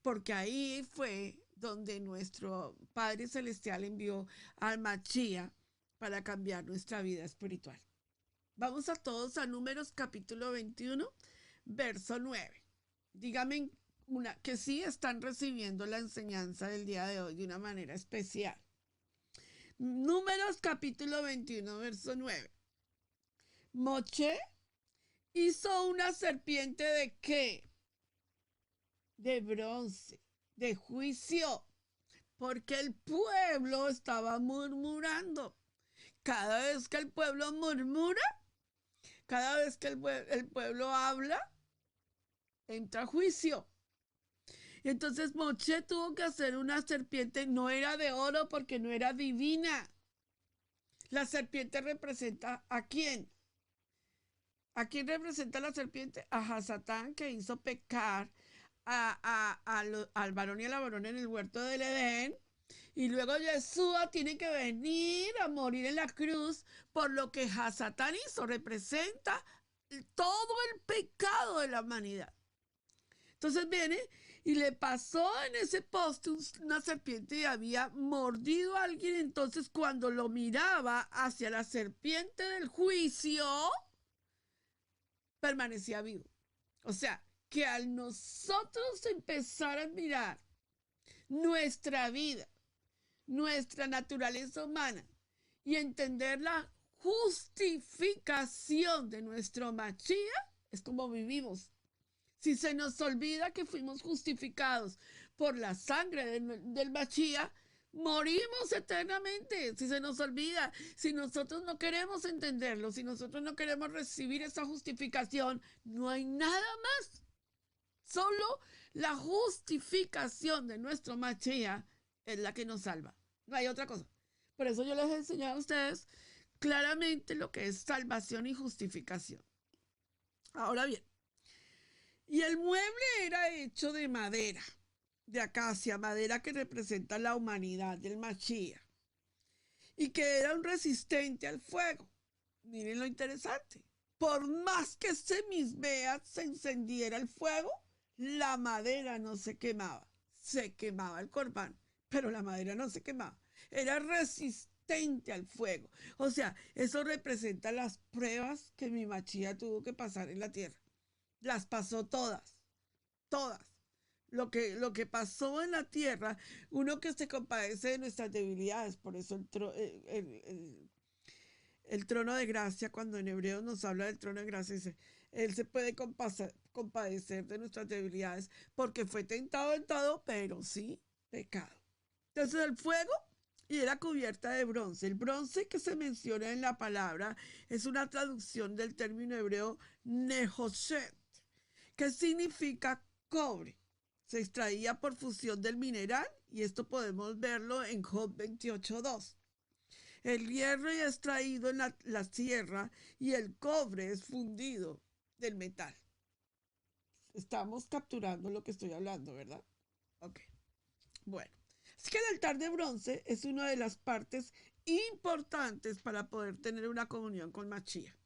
porque ahí fue donde nuestro Padre Celestial envió al Machía para cambiar nuestra vida espiritual. Vamos a todos a Números capítulo 21, verso 9. Dígame que sí están recibiendo la enseñanza del día de hoy de una manera especial. Números capítulo 21, verso 9. Moche hizo una serpiente ¿de qué? De bronce, de juicio, porque el pueblo estaba murmurando. Cada vez que el pueblo murmura, cada vez que el pueblo habla, entra juicio. Entonces Moche tuvo que hacer una serpiente, no era de oro porque no era divina. La serpiente representa ¿a quién? ¿A quién representa la serpiente? A Hasatán, que hizo pecar al varón y a la varona en el huerto del Edén. Y luego Yeshua tiene que venir a morir en la cruz por lo que Hasatán hizo. Representa todo el pecado de la humanidad. Entonces viene y le pasó en ese poste una serpiente y había mordido a alguien. Entonces cuando lo miraba hacia la serpiente del juicio, permanecía vivo. O sea, que al nosotros empezar a mirar nuestra vida, nuestra naturaleza humana, y entender la justificación de nuestro Machía, es como vivimos. Si se nos olvida que fuimos justificados por la sangre del Machía, morimos eternamente. Si se nos olvida, si nosotros no queremos entenderlo, si nosotros no queremos recibir esa justificación, no hay nada más. Solo la justificación de nuestro Machía es la que nos salva. No hay otra cosa. Por eso yo les he enseñado a ustedes claramente lo que es salvación y justificación. Ahora bien, y el mueble era hecho de madera, de acacia, madera que representa la humanidad del Mashiach, y que era un resistente al fuego. Miren lo interesante. Por más que se misbea, se encendiera el fuego, la madera no se quemaba. Se quemaba el corbán, pero la madera no se quemaba. Era resistente al fuego. O sea, eso representa las pruebas que mi Mashiach tuvo que pasar en la tierra. Las pasó todas, todas. Lo que pasó en la tierra, uno que se compadece de nuestras debilidades, por eso el trono de gracia, cuando en Hebreos nos habla del trono de gracia, dice, Él se puede compadecer de nuestras debilidades, porque fue tentado en todo, pero sí pecado. Entonces el fuego y era cubierta de bronce. El bronce que se menciona en la palabra es una traducción del término hebreo nehoshet, que significa cobre. Se extraía por fusión del mineral y esto podemos verlo en Job 28:2. El hierro es extraído en la tierra y el cobre es fundido del metal. Estamos capturando lo que estoy hablando, ¿verdad? Ok. Bueno, es que el altar de bronce es una de las partes importantes para poder tener una comunión con Mashiach.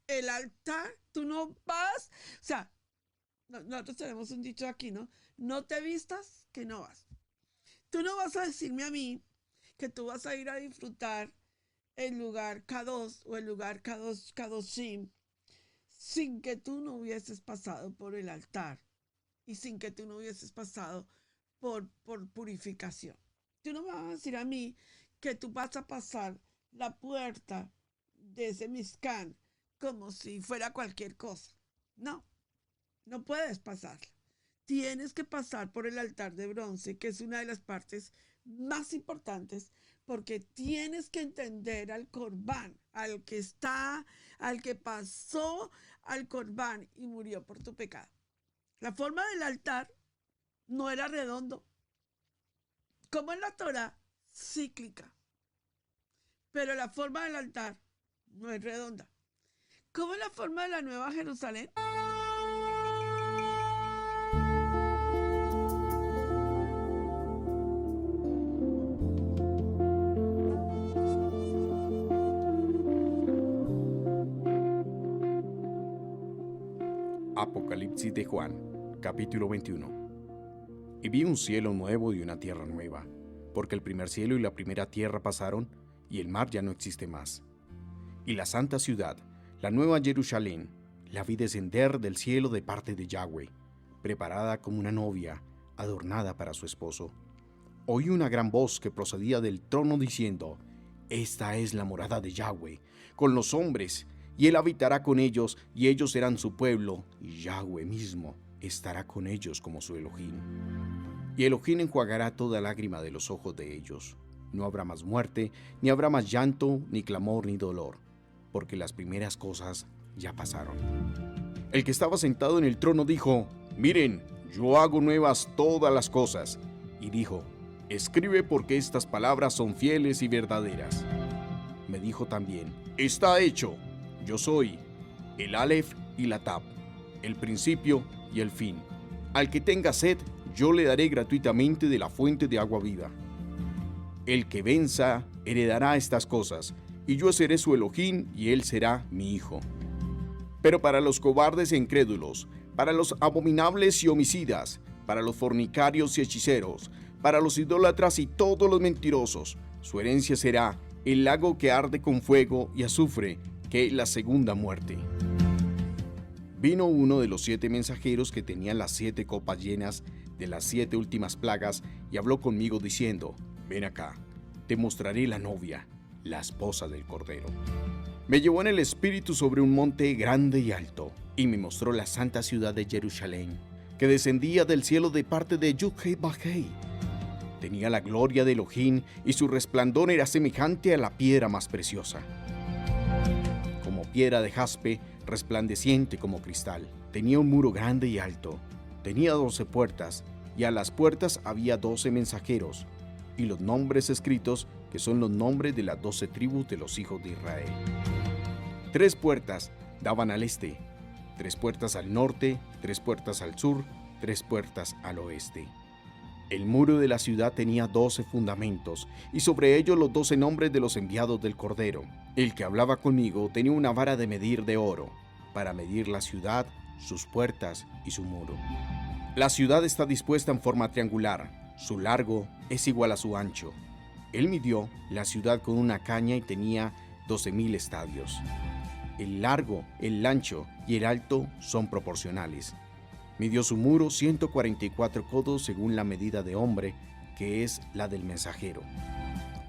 El altar, tú no vas, o sea, nosotros tenemos un dicho aquí, ¿no? No te vistas, que no vas. Tú no vas a decirme a mí que tú vas a ir a disfrutar el lugar Kadosh o el lugar Kadoshim sin que tú no hubieses pasado por el altar y sin que tú no hubieses pasado por purificación. Tú no me vas a decir a mí que tú vas a pasar la puerta de ese Mishkan como si fuera cualquier cosa. No, no puedes pasarla. Tienes que pasar por el altar de bronce, que es una de las partes más importantes, porque tienes que entender al corbán, al que pasó al corbán y murió por tu pecado. La forma del altar no era redondo, como en la Torá, cíclica, pero la forma del altar no es redonda. ¿Cómo es la forma de la Nueva Jerusalén? Apocalipsis de Juan, capítulo 21. Y vi un cielo nuevo y una tierra nueva, porque el primer cielo y la primera tierra pasaron, y el mar ya no existe más. Y la santa ciudad, la nueva Jerusalén, la vi descender del cielo de parte de Yahweh, preparada como una novia, adornada para su esposo. Oí una gran voz que procedía del trono diciendo: Esta es la morada de Yahweh, con los hombres, y él habitará con ellos, y ellos serán su pueblo, y Yahweh mismo estará con ellos como su Elohim. Y Elohim enjuagará toda lágrima de los ojos de ellos. No habrá más muerte, ni habrá más llanto, ni clamor, ni dolor, porque las primeras cosas ya pasaron. El que estaba sentado en el trono dijo: Miren, yo hago nuevas todas las cosas. Y dijo: Escribe, porque estas palabras son fieles y verdaderas. Me dijo también: Está hecho. Yo soy el Aleph y la Tab, el principio y el fin. Al que tenga sed, yo le daré gratuitamente de la fuente de agua viva. El que venza heredará estas cosas, y yo seré su Elohim, y él será mi hijo. Pero para los cobardes e incrédulos, para los abominables y homicidas, para los fornicarios y hechiceros, para los idólatras y todos los mentirosos, su herencia será el lago que arde con fuego y azufre, que es la segunda muerte. Vino uno de los 7 mensajeros que tenían las 7 copas llenas de las 7 últimas plagas y habló conmigo diciendo: Ven acá, te mostraré la novia, la esposa del Cordero. Me llevó en el espíritu sobre un monte grande y alto, y me mostró la santa ciudad de Jerusalén, que descendía del cielo de parte de Yud-Heh-Vah-Heh. Tenía la gloria de Elohim, y su resplandor era semejante a la piedra más preciosa, como piedra de jaspe, resplandeciente como cristal. Tenía un muro grande y alto. Tenía 12 puertas, y a las puertas había 12 mensajeros. y los nombres escritos, que son los nombres de las 12 tribus de los hijos de Israel. 3 puertas daban al este, 3 puertas al norte, 3 puertas al sur, 3 puertas al oeste. El muro de la ciudad tenía 12 fundamentos, y sobre ellos los 12 nombres de los enviados del Cordero. El que hablaba conmigo tenía una vara de medir de oro, para medir la ciudad, sus puertas y su muro. La ciudad está dispuesta en forma triangular, su largo es igual a su ancho. Él midió la ciudad con una caña y tenía 12,000 estadios. El largo, el ancho y el alto son proporcionales. Midió su muro 144 codos según la medida de hombre, que es la del mensajero.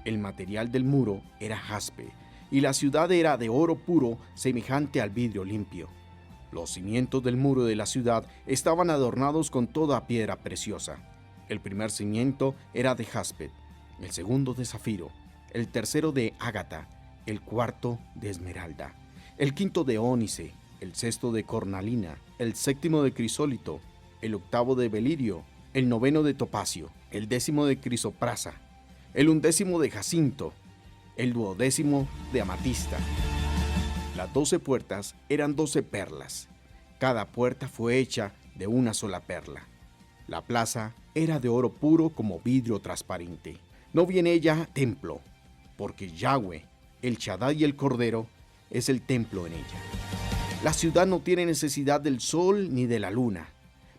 El material del muro era jaspe, y la ciudad era de oro puro semejante al vidrio limpio. Los cimientos del muro de la ciudad estaban adornados con toda piedra preciosa. El primer cimiento era de jaspe, el segundo de zafiro, el tercero de ágata, el cuarto de esmeralda, el quinto de ónice, el sexto de cornalina, el séptimo de crisólito, el octavo de belirio, el noveno de topacio, el 10º de crisoprasa, el 11º de jacinto, el 12º de amatista. Las 12 puertas eran 12 perlas. Cada puerta fue hecha de una sola perla. La plaza era de oro puro como vidrio transparente. No vi en ella templo, porque Yahweh, el Shaddai y el Cordero, es el templo en ella. La ciudad no tiene necesidad del sol ni de la luna,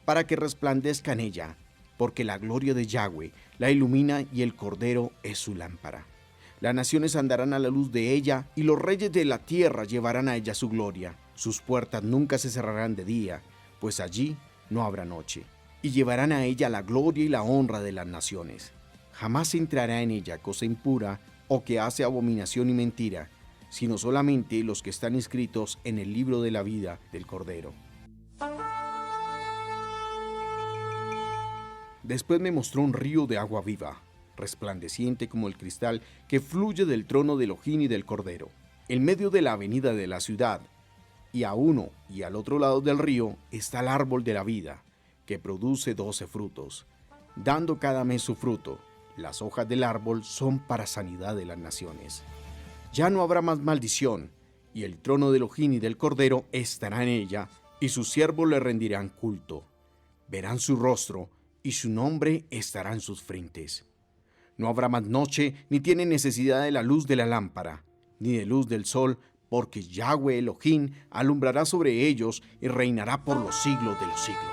para que resplandezca en ella, porque la gloria de Yahweh la ilumina y el Cordero es su lámpara. Las naciones andarán a la luz de ella, y los reyes de la tierra llevarán a ella su gloria. Sus puertas nunca se cerrarán de día, pues allí no habrá noche. Y llevarán a ella la gloria y la honra de las naciones. Jamás entrará en ella cosa impura o que hace abominación y mentira, sino solamente los que están inscritos en el libro de la vida del Cordero. Después me mostró un río de agua viva, resplandeciente como el cristal, que fluye del trono de Elohim y del Cordero. En medio de la avenida de la ciudad, y a uno y al otro lado del río, está el árbol de la vida, que produce 12 frutos, dando cada mes su fruto. Las hojas del árbol son para sanidad de las naciones. Ya no habrá más maldición, y el trono de Elohim y del Cordero estará en ella, y sus siervos le rendirán culto. Verán su rostro, y su nombre estará en sus frentes. No habrá más noche, ni tienen necesidad de la luz de la lámpara, ni de luz del sol, porque Yahweh Elohim alumbrará sobre ellos y reinará por los siglos de los siglos.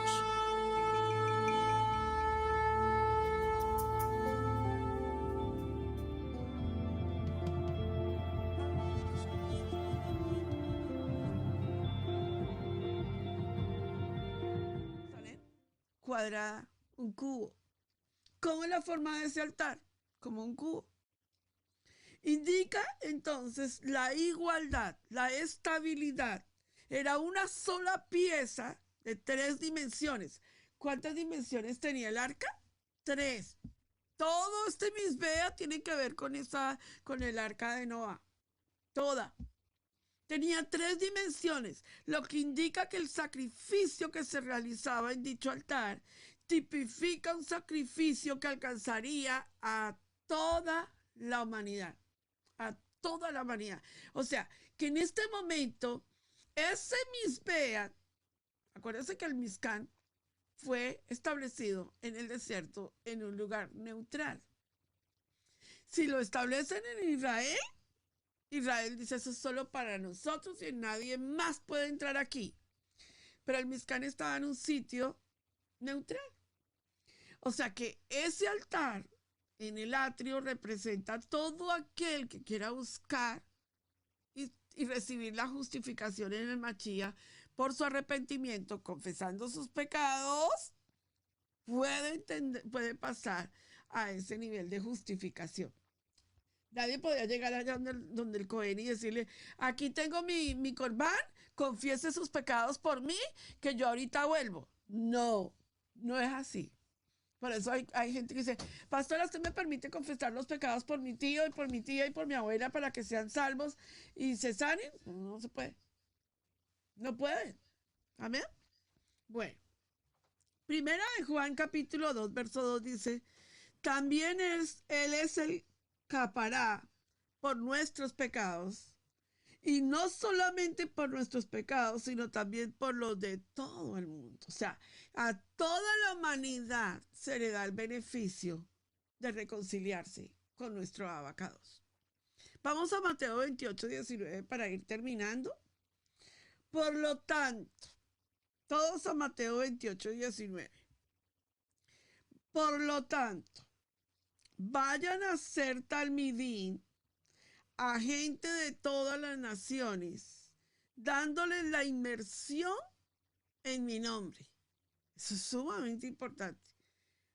Cuadrada, un cubo. ¿Cómo es la forma de ese altar? Como un cubo. Indica entonces la igualdad, la estabilidad. Era una sola pieza de 3 dimensiones. ¿Cuántas dimensiones tenía el arca? 3. Todo este misbea tiene que ver con el arca de Noé. Toda. Tenía 3 dimensiones, lo que indica que el sacrificio que se realizaba en dicho altar tipifica un sacrificio que alcanzaría a toda la humanidad. A toda la humanidad. O sea, que en este momento, ese Misbea, acuérdense que el Mizcán fue establecido en el desierto en un lugar neutral. Si lo establecen en Israel, Israel dice eso es solo para nosotros y nadie más puede entrar aquí. Pero el Mizcán estaba en un sitio neutral. O sea que ese altar en el atrio representa todo aquel que quiera buscar y recibir la justificación en el Machía por su arrepentimiento, confesando sus pecados, puede pasar a ese nivel de justificación. Nadie podía llegar allá donde el Cohen y decirle, aquí tengo mi corbán, confiese sus pecados por mí, que yo ahorita vuelvo. No, no es así. Por eso hay gente que dice, pastora, ¿usted me permite confesar los pecados por mi tío y por mi tía y por mi abuela para que sean salvos y se sanen? No se puede. No pueden. Amén. Bueno. Primera de Juan capítulo 2, verso 2 dice, También Él es el capará por nuestros pecados. Y no solamente por nuestros pecados, sino también por los de todo el mundo. O sea, a toda la humanidad se le da el beneficio de reconciliarse con nuestro abacados. Vamos a Mateo 28:19 para ir terminando. Por lo tanto, todos a Mateo 28:19. Por lo tanto, vayan a ser talmidín a gente de todas las naciones, dándoles la inmersión en mi nombre. Eso es sumamente importante.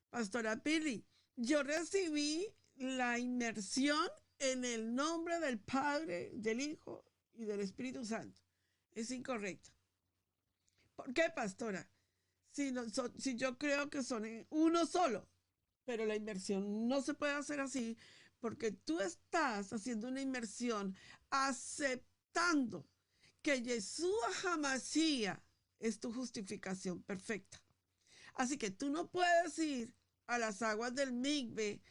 Pastora Pili, yo recibí la inmersión en el nombre del Padre, del Hijo y del Espíritu Santo. Es incorrecto. ¿Por qué, pastora? Si yo creo que son uno solo, pero la inmersión no se puede hacer así porque tú estás haciendo una inmersión aceptando que Yeshua HaMashiach es tu justificación perfecta. Así que tú no puedes ir a las aguas del migbe,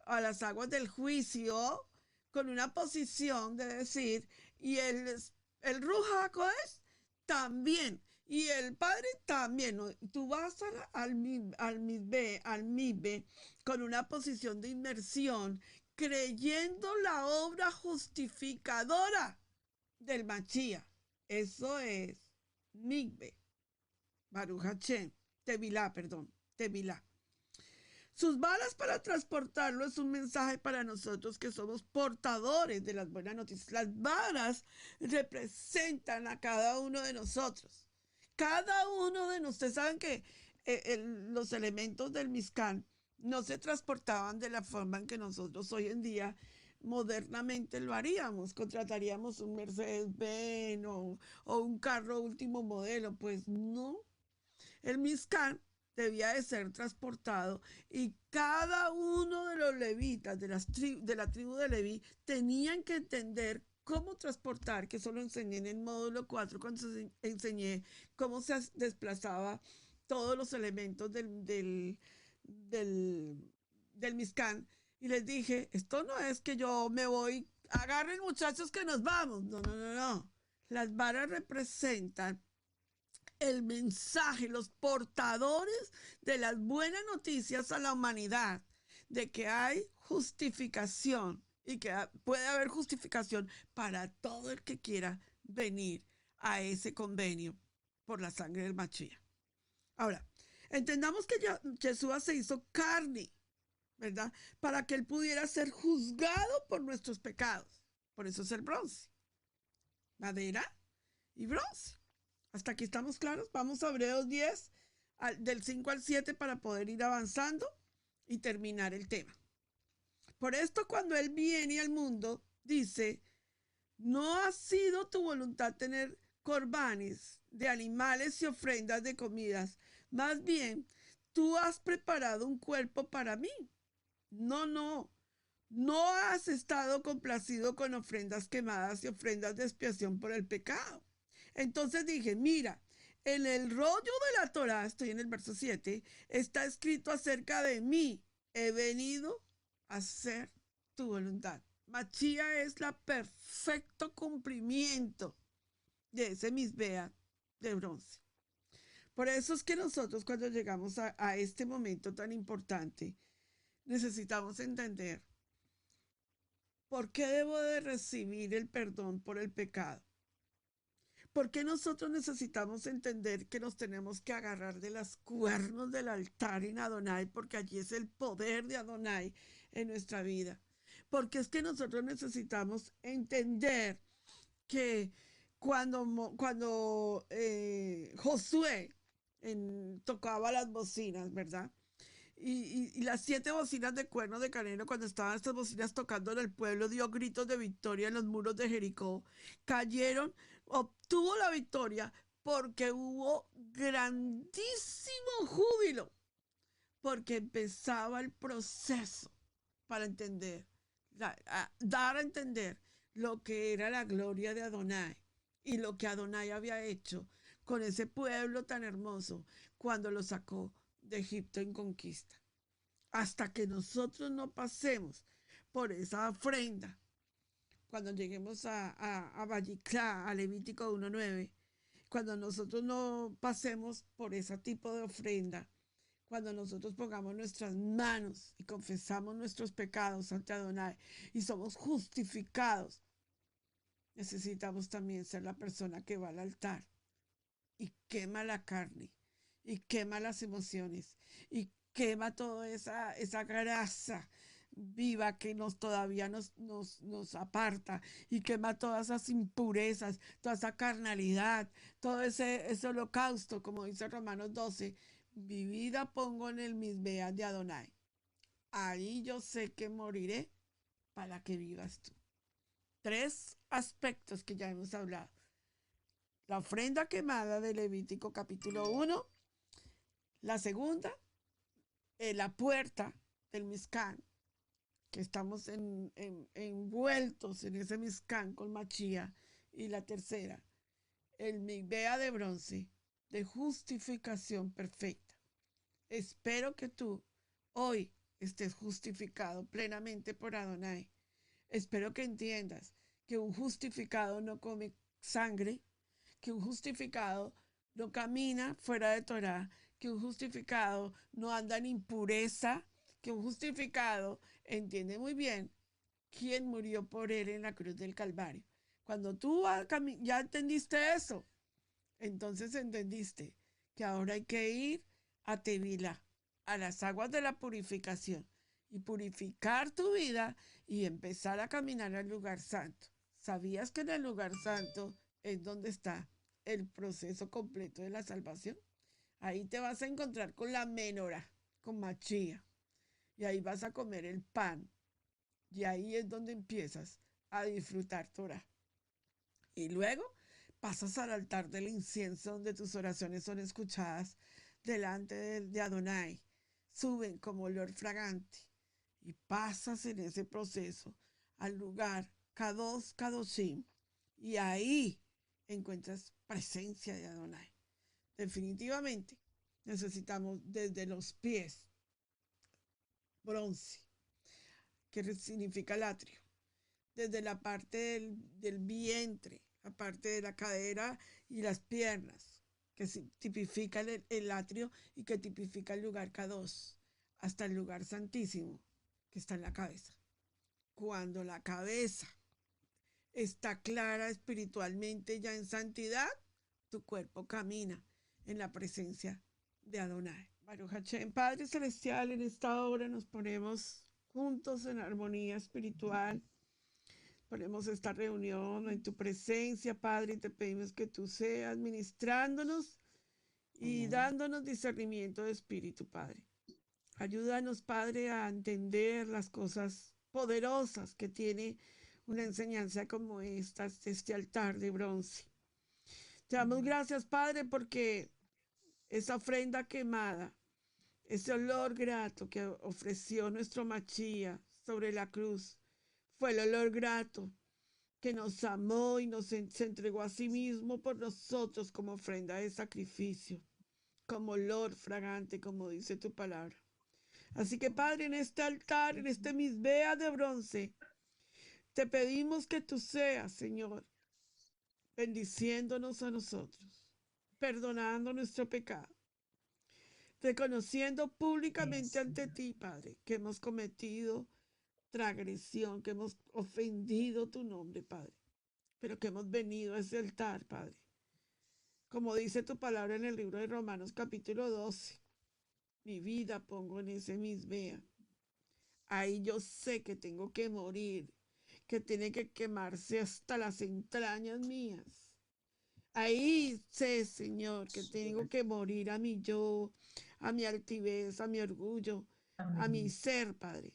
a las aguas del juicio, con una posición de decir, y el Ruach HaKodesh también, y el Padre también. ¿No? Tú vas al migbe con una posición de inmersión, creyendo la obra justificadora del Mashiach. Eso es migbe. Baruch Hashem. Tevilá, perdón. Tevilá. Sus varas para transportarlo es un mensaje para nosotros que somos portadores de las buenas noticias. Las varas representan a cada uno de nosotros. Cada uno de nosotros, saben que los elementos del Mishkan no se transportaban de la forma en que nosotros hoy en día modernamente lo haríamos. Contrataríamos un Mercedes-Benz o un carro último modelo. Pues no. El Mishkan debía de ser transportado y cada uno de los levitas de la tribu de Leví tenían que entender cómo transportar, que eso lo enseñé en el módulo 4 cuando enseñé cómo se desplazaba todos los elementos del Mishkan. Y les dije, esto no es que yo me voy, agarren muchachos que nos vamos. No, no, no, no. Las varas representan el mensaje, los portadores de las buenas noticias a la humanidad, de que hay justificación y que puede haber justificación para todo el que quiera venir a ese convenio por la sangre del Mashiach. Ahora, entendamos que Yeshua se hizo carne, ¿verdad? Para que él pudiera ser juzgado por nuestros pecados. Por eso es el bronce. Madera y bronce. Hasta aquí estamos claros. Vamos a Hebreos 10, del 5 al 7, para poder ir avanzando y terminar el tema. Por esto, cuando Él viene al mundo, dice, no ha sido tu voluntad tener corbanes de animales y ofrendas de comidas. Más bien, tú has preparado un cuerpo para mí. No has estado complacido con ofrendas quemadas y ofrendas de expiación por el pecado. Entonces dije, mira, en el rollo de la Torá, estoy en el verso 7, está escrito acerca de mí. He venido a hacer tu voluntad. Mashiach es el perfecto cumplimiento de ese misbea de bronce. Por eso es que nosotros cuando llegamos a este momento tan importante, necesitamos entender por qué debo de recibir el perdón por el pecado. ¿Por qué nosotros necesitamos entender que nos tenemos que agarrar de las cuernos del altar en Adonai? Porque allí es el poder de Adonai en nuestra vida. Porque es que nosotros necesitamos entender que cuando Josué tocaba las bocinas, ¿verdad? Y las 7 bocinas de cuerno de carnero, cuando estaban estas bocinas tocando en el pueblo, dio gritos de victoria en los muros de Jericó. Cayeron, obtuvo la victoria porque hubo grandísimo júbilo, porque empezaba el proceso para entender, dar a entender lo que era la gloria de Adonai y lo que Adonai había hecho con ese pueblo tan hermoso cuando lo sacó de Egipto en conquista. hasta que nosotros no pasemos por esa ofrenda. Cuando lleguemos a Valliclá, a Levítico 1:9, cuando nosotros no pasemos por ese tipo de ofrenda, cuando nosotros pongamos nuestras manos y confesamos nuestros pecados ante Adonai y somos justificados, necesitamos también ser la persona que va al altar y quema la carne y quema las emociones y quema toda esa grasa viva que todavía nos aparta y quema todas esas impurezas, toda esa carnalidad, todo ese holocausto, como dice Romanos 12, mi vida pongo en el misbeas de Adonai. Ahí yo sé que moriré para que vivas tú. 3 aspectos que ya hemos hablado. La ofrenda quemada de Levítico capítulo 1. La segunda, la puerta del Mizcán, que estamos envueltos en ese Mizcán con Machía. Y la tercera, el Migbea de bronce, de justificación perfecta. Espero que tú hoy estés justificado plenamente por Adonai. Espero que entiendas que un justificado no come sangre, que un justificado no camina fuera de Torah, que un justificado no anda en impureza, que un justificado entiende muy bien quién murió por él en la cruz del Calvario. Cuando tú ya entendiste eso, entonces entendiste que ahora hay que ir a Tevila, a las aguas de la purificación, y purificar tu vida y empezar a caminar al lugar santo. ¿Sabías que en el lugar santo es donde está el proceso completo de la salvación? Ahí te vas a encontrar con la menorá, con Machía, y ahí vas a comer el pan, y ahí es donde empiezas a disfrutar Torah. Y luego pasas al altar del incienso donde tus oraciones son escuchadas delante de Adonai. Suben como olor fragante y pasas en ese proceso al lugar Kadosh Kadoshim y ahí encuentras presencia de Adonai. Definitivamente necesitamos desde los pies bronce, que significa el atrio, desde la parte del vientre, la parte de la cadera y las piernas, que tipifica el atrio y que tipifica el lugar Kadosh, hasta el lugar santísimo, que está en la cabeza. Cuando la cabeza está clara espiritualmente ya en santidad, tu cuerpo camina en la presencia de Adonai. Baruch Hashem, Padre Celestial, en esta hora nos ponemos juntos en armonía espiritual. Ponemos esta reunión en tu presencia, Padre, y te pedimos que tú seas ministrándonos y dándonos discernimiento de espíritu, Padre. Ayúdanos, Padre, a entender las cosas poderosas que tiene una enseñanza como esta, este altar de bronce. Te damos gracias, Padre, porque esa ofrenda quemada, ese olor grato que ofreció nuestro Machía sobre la cruz, fue el olor grato que nos amó y se entregó a sí mismo por nosotros como ofrenda de sacrificio, como olor fragante, como dice tu palabra. Así que, Padre, en este altar, en este misbea de bronce, te pedimos que tú seas, Señor, bendiciéndonos a nosotros, perdonando nuestro pecado, reconociendo públicamente ante ti, Padre, que hemos cometido transgresión, que hemos ofendido tu nombre, Padre, pero que hemos venido a ese altar, Padre. Como dice tu palabra en el libro de Romanos capítulo 12, mi vida pongo en ese misbea. Ahí yo sé que tengo que morir, que tiene que quemarse hasta las entrañas mías. Ahí sé, Señor, que tengo que morir a mi yo, a mi altivez, a mi orgullo, a mi ser, Padre.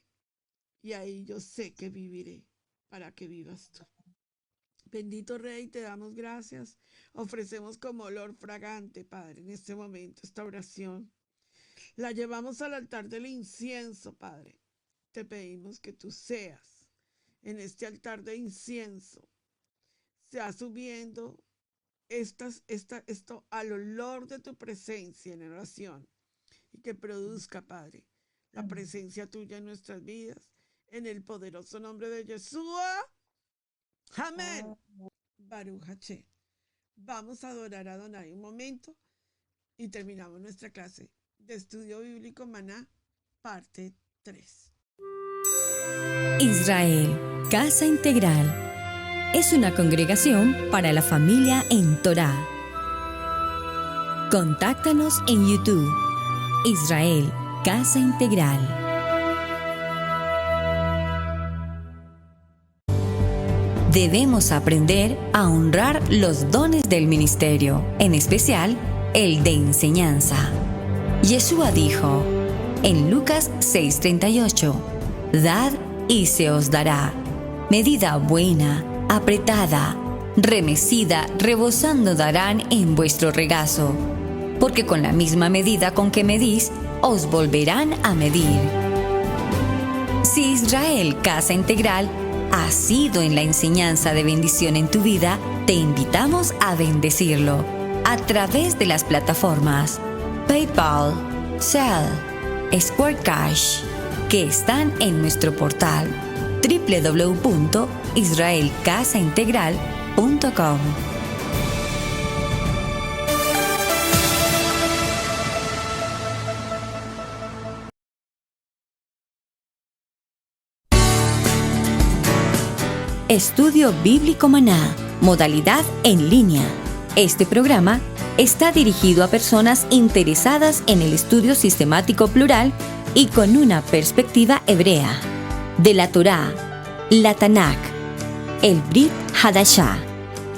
Y ahí yo sé que viviré para que vivas tú. Bendito Rey, te damos gracias. Ofrecemos como olor fragante, Padre, en este momento, esta oración. La llevamos al altar del incienso, Padre. Te pedimos que tú seas en este altar de incienso, sea subiendo esto al olor de tu presencia en oración y que produzca, Padre, la presencia tuya en nuestras vidas. En el poderoso nombre de Yeshua. Amén. Baruch Hashem. Vamos a adorar a Adonai un momento y terminamos nuestra clase de estudio bíblico Maná, parte 3. Israel, Casa Integral, es una congregación para la familia en Torá. Contáctanos en YouTube, Israel, Casa Integral. Debemos aprender a honrar los dones del ministerio, en especial el de enseñanza. Yeshua dijo en Lucas 6:38, «Dad y se os dará, medida buena, apretada, remecida, rebosando darán en vuestro regazo, porque con la misma medida con que medís, os volverán a medir». Si Israel, Casa Integral, ha sido en la enseñanza de bendición en tu vida, te invitamos a bendecirlo a través de las plataformas PayPal, Zelle, Square Cash, que están en nuestro portal www.israelcasaintegral.com. Estudio Bíblico Maná, modalidad en línea. Este programa está dirigido a personas interesadas en el estudio sistemático plural y con una perspectiva hebrea de la Torá, la Tanakh, el Brit Hadashah.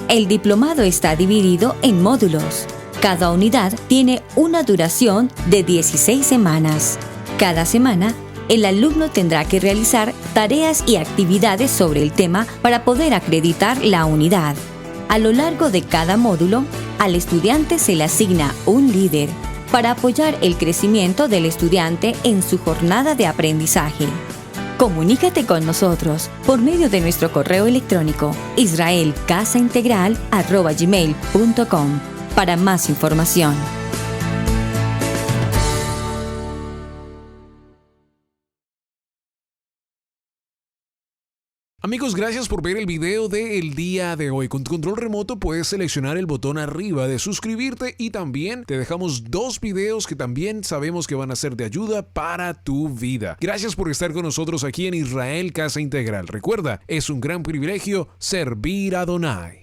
El diplomado está dividido en módulos. Cada unidad tiene una duración de 16 semanas. Cada semana, el alumno tendrá que realizar tareas y actividades sobre el tema para poder acreditar la unidad. A lo largo de cada módulo, al estudiante se le asigna un líder para apoyar el crecimiento del estudiante en su jornada de aprendizaje. Comunícate con nosotros por medio de nuestro correo electrónico israelcasaintegral@gmail.com para más información. Amigos, gracias por ver el video del día de hoy. Con tu control remoto puedes seleccionar el botón arriba de suscribirte y también te dejamos 2 videos que también sabemos que van a ser de ayuda para tu vida. Gracias por estar con nosotros aquí en Israel Casa Integral. Recuerda, es un gran privilegio servir a Adonai.